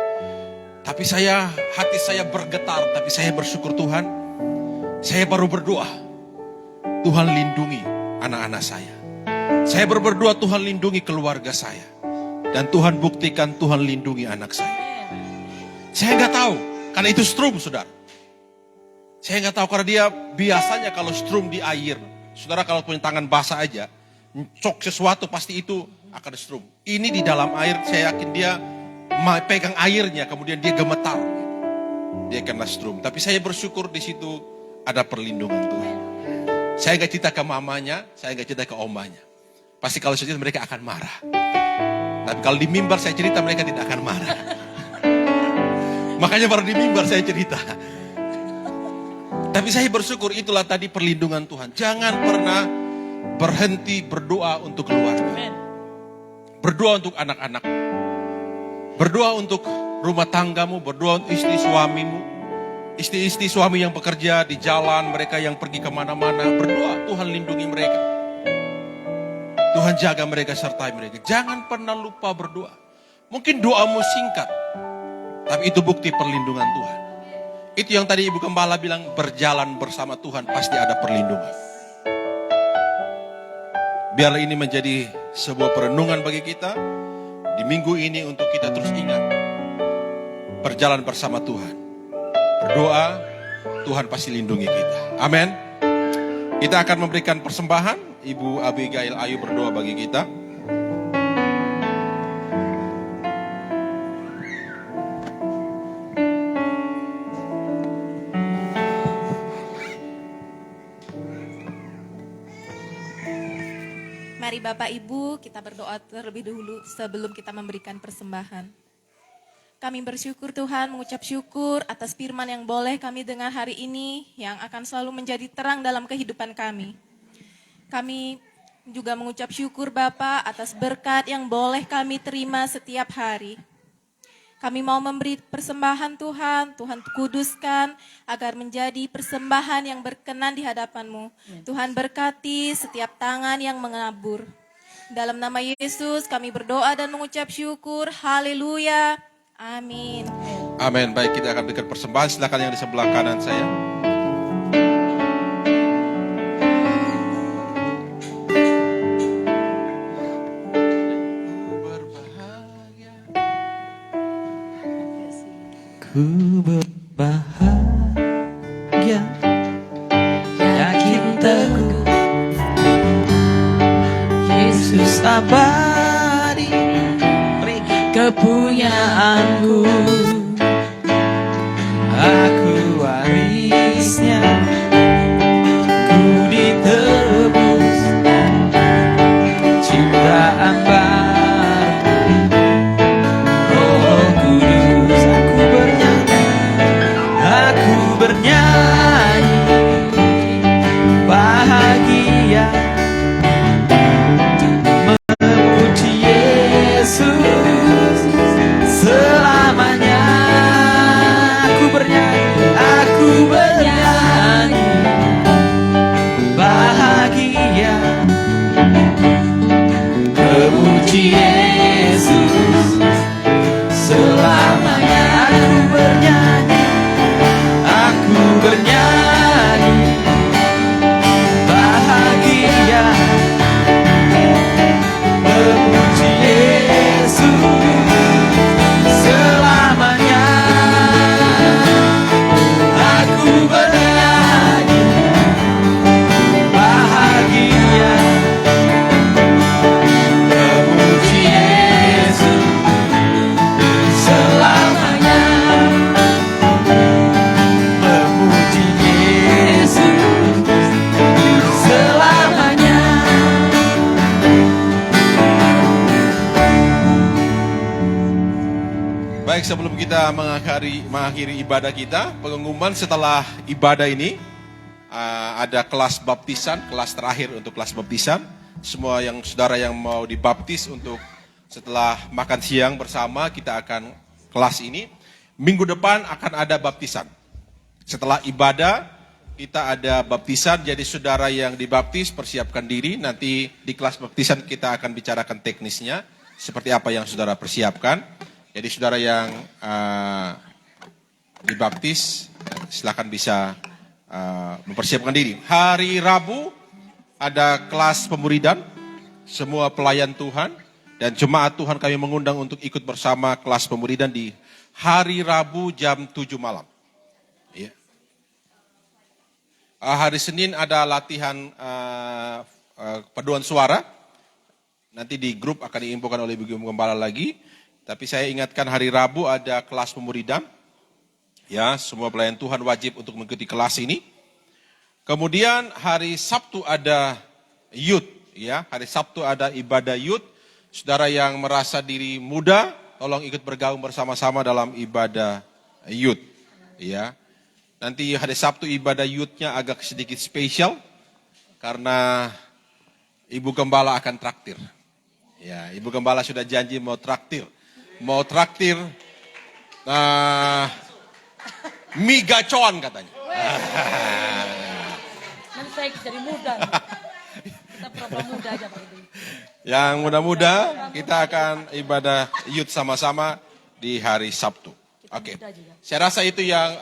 Tapi hati saya bergetar, tapi saya bersyukur Tuhan. Saya baru berdoa, Tuhan lindungi anak-anak saya. Saya baru berdoa, Tuhan lindungi keluarga saya. Dan Tuhan buktikan Tuhan lindungi anak saya. Saya nggak tahu, karena itu strum, saudara. Saya nggak tahu karena dia biasanya kalau strum di air, saudara kalau punya tangan basah aja, cok sesuatu pasti itu akan strum. Ini di dalam air, saya yakin dia pegang airnya, kemudian dia gemetar. Dia kena strum. Tapi saya bersyukur di situ ada perlindungan Tuhan. Saya nggak cerita ke mamanya, saya nggak cerita ke omanya. Pasti kalau saya cerita mereka akan marah. Tapi kalau di mimbar saya cerita mereka tidak akan marah. Makanya baru di mimbar saya cerita. Tapi saya bersyukur itulah tadi perlindungan Tuhan. Jangan pernah berhenti berdoa untuk keluarga. Berdoa untuk anak-anak. Berdoa untuk rumah tanggamu, berdoa untuk istri suamimu. Istri-istri suami yang bekerja di jalan, mereka yang pergi kemana-mana. Berdoa, Tuhan lindungi mereka. Tuhan jaga mereka, sertai mereka. Jangan pernah lupa berdoa. Mungkin doamu singkat, tapi itu bukti perlindungan Tuhan. Itu yang tadi Ibu Gembala bilang, berjalan bersama Tuhan pasti ada perlindungan. Biarlah ini menjadi sebuah perenungan bagi kita. Di minggu ini untuk kita terus ingat, berjalan bersama Tuhan. Berdoa, Tuhan pasti lindungi kita. Amin. Kita akan memberikan persembahan. Ibu Abigail Ayu berdoa bagi kita. Mari Bapak Ibu kita berdoa terlebih dahulu sebelum kita memberikan persembahan. Kami bersyukur Tuhan, mengucap syukur atas firman yang boleh kami dengar hari ini, yang akan selalu menjadi terang dalam kehidupan kami. Kami juga mengucap syukur Bapa atas berkat yang boleh kami terima setiap hari. Kami mau memberi persembahan Tuhan, Tuhan kuduskan agar menjadi persembahan yang berkenan di hadapan-Mu. Tuhan berkati setiap tangan yang menabur. Dalam nama Yesus kami berdoa dan mengucap syukur. Haleluya. Amin. Amin. Baik, kita akan berikan persembahan. Silakan yang di sebelah kanan saya. Ku berbahagia, yakin teguh, Yesus abadi, kepunyaanku, aku warisnya, ku ditebus, ciptaan baru. Bahagia memuji Yesus selamanya. Aku bernyanyi bahagia memuji Yesus selamanya. Aku bernyanyi bahagia memuji Yesus selamanya. Aku bernyanyi bahagia memuji Yesus selamanya. Memuji Yesus selamanya. Baik, sebelum kita mengakhiri ibadah kita, pengumuman setelah ibadah ini ada kelas baptisan, kelas terakhir untuk kelas baptisan. Semua yang saudara yang mau dibaptis untuk setelah makan siang bersama, kita akan kelas ini. Minggu depan akan ada baptisan. Setelah ibadah kita ada baptisan, jadi saudara yang dibaptis persiapkan diri. Nanti di kelas baptisan kita akan bicarakan teknisnya, seperti apa yang saudara persiapkan. Jadi saudara yang dibaptis silakan bisa mempersiapkan diri. Hari Rabu ada kelas pemuridan, semua pelayan Tuhan dan jemaat Tuhan kami mengundang untuk ikut bersama kelas pemuridan di hari Rabu jam 7 malam. Ya. Hari Senin ada latihan paduan suara. Nanti di grup akan diinfokan oleh Ibu Gembala lagi. Tapi saya ingatkan hari Rabu ada kelas pemuridan. Ya, semua pelayan Tuhan wajib untuk mengikuti kelas ini. Kemudian hari Sabtu ada youth, ya. Hari Sabtu ada ibadah youth. Saudara yang merasa diri muda, tolong ikut bergabung bersama-sama dalam ibadah youth, ya. Nanti hari Sabtu ibadah youth-nya agak sedikit spesial karena Ibu Gembala akan traktir. Ya, Ibu Gembala sudah janji mau traktir mie gacoan katanya. Nanti saya jadi muda. Kita pura-pura muda aja Pak. Yang muda-muda kita akan ibadah youth sama-sama di hari Sabtu. Oke. Saya rasa itu yang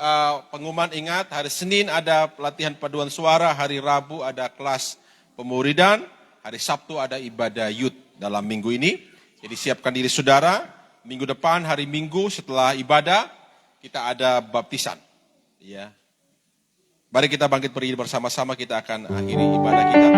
pengumuman. Ingat, hari Senin ada pelatihan paduan suara, hari Rabu ada kelas pemuridan, hari Sabtu ada ibadah youth dalam minggu ini. Jadi siapkan diri saudara. Minggu depan, hari Minggu setelah ibadah, kita ada baptisan. Ya. Mari kita bangkit berdiri bersama-sama, kita akan akhiri ibadah kita.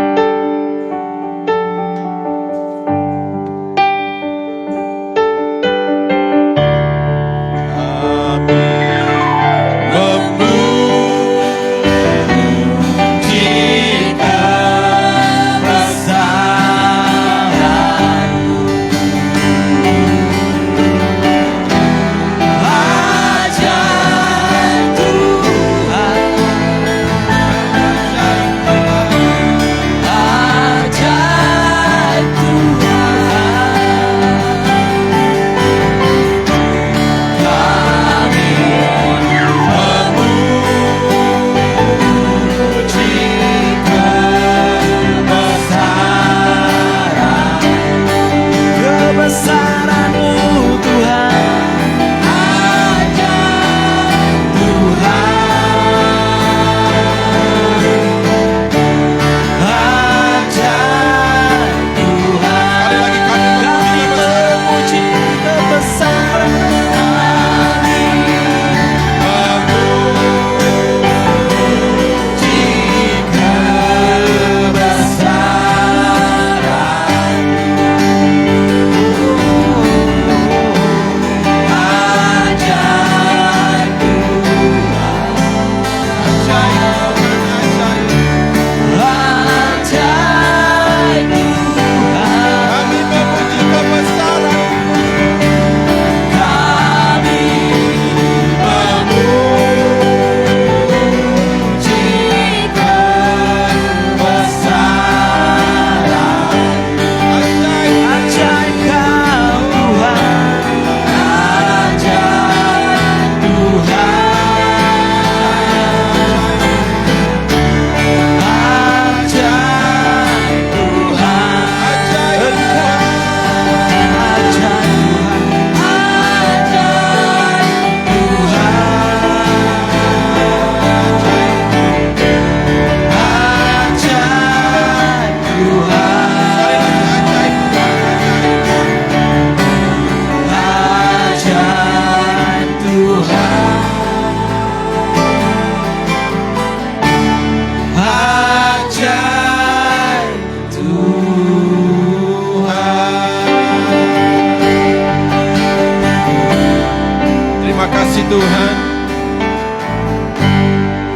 Tuhan.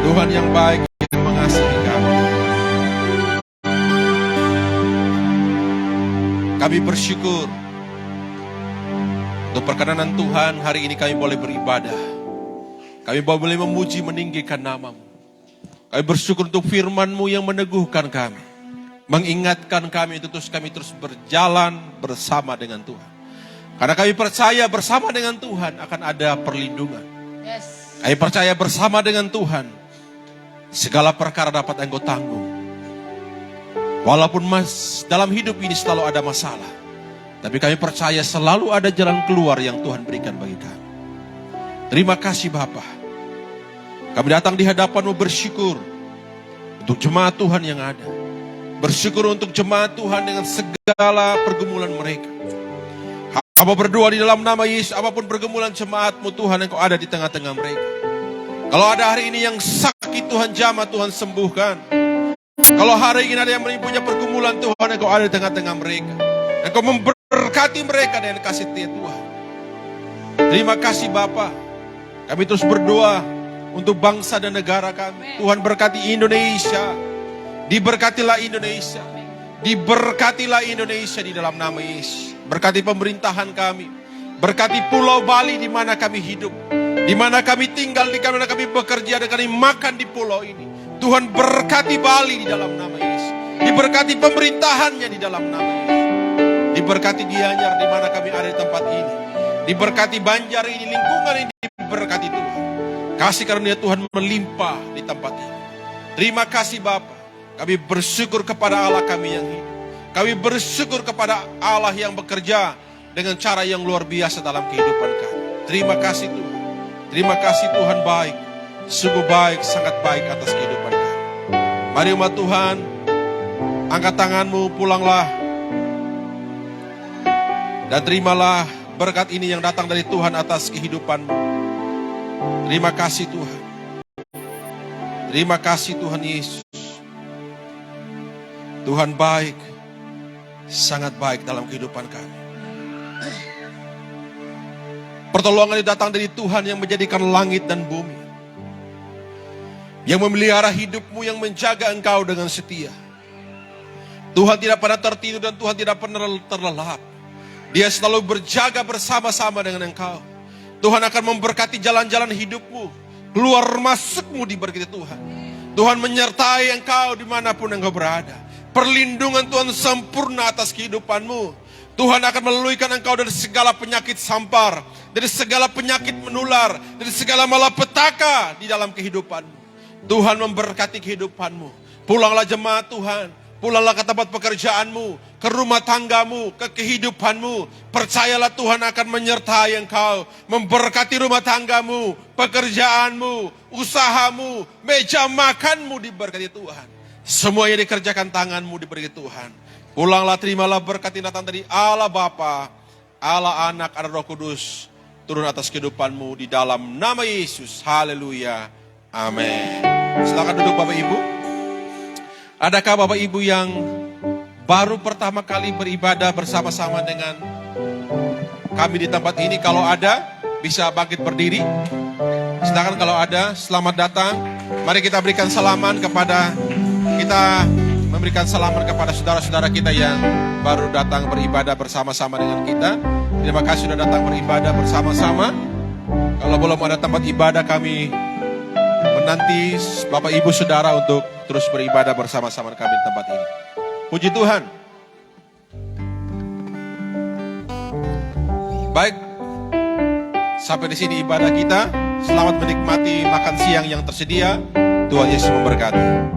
Tuhan yang baik yang mengasihi kami. Kami bersyukur untuk perkenanan Tuhan. Hari ini kami boleh beribadah. Kami boleh memuji meninggikan nama-Mu. Kami bersyukur untuk firman-Mu yang meneguhkan kami, mengingatkan kami untuk kami terus berjalan bersama dengan Tuhan. Karena kami percaya bersama dengan Tuhan akan ada perlindungan. Yes. Kami percaya bersama dengan Tuhan segala perkara dapat Engkau tanggung. Walaupun dalam hidup ini selalu ada masalah, tapi kami percaya selalu ada jalan keluar yang Tuhan berikan bagi kami. Terima kasih Bapa. Kami datang di hadapan-Mu bersyukur untuk jemaat Tuhan yang ada. Bersyukur untuk jemaat Tuhan dengan segala pergumulan mereka. Hamba berdoa di dalam nama Yesus, apapun pergumulan jemaat-Mu Tuhan, Engkau ada di tengah-tengah mereka. Kalau ada hari ini yang sakit, Tuhan jamah, Tuhan sembuhkan. Kalau hari ini ada yang mempunyai pergumulan, Tuhan, Engkau ada di tengah-tengah mereka. Engkau memberkati mereka dengan kasih setia Tuhan. Terima kasih Bapa. Kami terus berdoa untuk bangsa dan negara kami. Tuhan berkati Indonesia. Diberkatilah Indonesia. Diberkatilah Indonesia di dalam nama Yesus. Berkati pemerintahan kami. Berkati Pulau Bali di mana kami hidup. Di mana kami tinggal, di mana kami bekerja, dan kami makan di pulau ini. Tuhan berkati Bali di dalam nama Yesus. Diberkati pemerintahannya di dalam nama Yesus. Diberkati Gianyar di mana kami ada di tempat ini. Diberkati Banjar ini, lingkungan ini diberkati Tuhan. Kasih karunia Tuhan melimpah di tempat ini. Terima kasih Bapa. Kami bersyukur kepada Allah kami yang hidup. Kami bersyukur kepada Allah yang bekerja dengan cara yang luar biasa dalam kehidupan kami. Terima kasih Tuhan. Terima kasih Tuhan baik. Sungguh baik, sangat baik atas kehidupan kami. Mari umat Tuhan, angkat tanganmu, pulanglah. Dan terimalah berkat ini yang datang dari Tuhan atas kehidupanmu. Terima kasih Tuhan. Terima kasih Tuhan Yesus. Tuhan baik, sangat baik dalam kehidupan kami. Pertolongan itu datang dari Tuhan yang menjadikan langit dan bumi. Yang memelihara hidupmu, yang menjaga engkau dengan setia. Tuhan tidak pernah tertidur dan Tuhan tidak pernah terlelap. Dia selalu berjaga bersama-sama dengan engkau. Tuhan akan memberkati jalan-jalan hidupmu. Keluar masukmu diberkati Tuhan. Tuhan menyertai engkau dimanapun engkau berada. Perlindungan Tuhan sempurna atas kehidupanmu. Tuhan akan melalaikan engkau dari segala penyakit sampar, dari segala penyakit menular, dari segala malapetaka di dalam kehidupanmu. Tuhan memberkati kehidupanmu. Pulanglah jemaat Tuhan. Pulanglah ke tempat pekerjaanmu, ke rumah tanggamu, ke kehidupanmu. Percayalah Tuhan akan menyertai engkau, memberkati rumah tanggamu, pekerjaanmu, usahamu, meja makanmu diberkati Tuhan. Semua yang dikerjakan tanganmu diberkati Tuhan. Pulanglah, terimalah berkat yang datang dari Allah Bapa, Allah Anak, Allah Roh Kudus. Turun atas kehidupanmu di dalam nama Yesus. Haleluya. Amin. Silakan duduk Bapak Ibu. Adakah Bapak Ibu yang baru pertama kali beribadah bersama-sama dengan kami di tempat ini? Kalau ada, bisa bangkit berdiri. Silakan kalau ada, selamat datang. Mari kita berikan salaman kepada memberikan salaman kepada saudara-saudara kita yang baru datang beribadah bersama-sama dengan kita. Terima kasih sudah datang beribadah bersama-sama. Kalau belum ada tempat ibadah, kami menanti Bapak Ibu Saudara untuk terus beribadah bersama-sama kami di tempat ini. Puji Tuhan. Baik, sampai di sini ibadah kita. Selamat menikmati makan siang yang tersedia. Tuhan Yesus memberkati.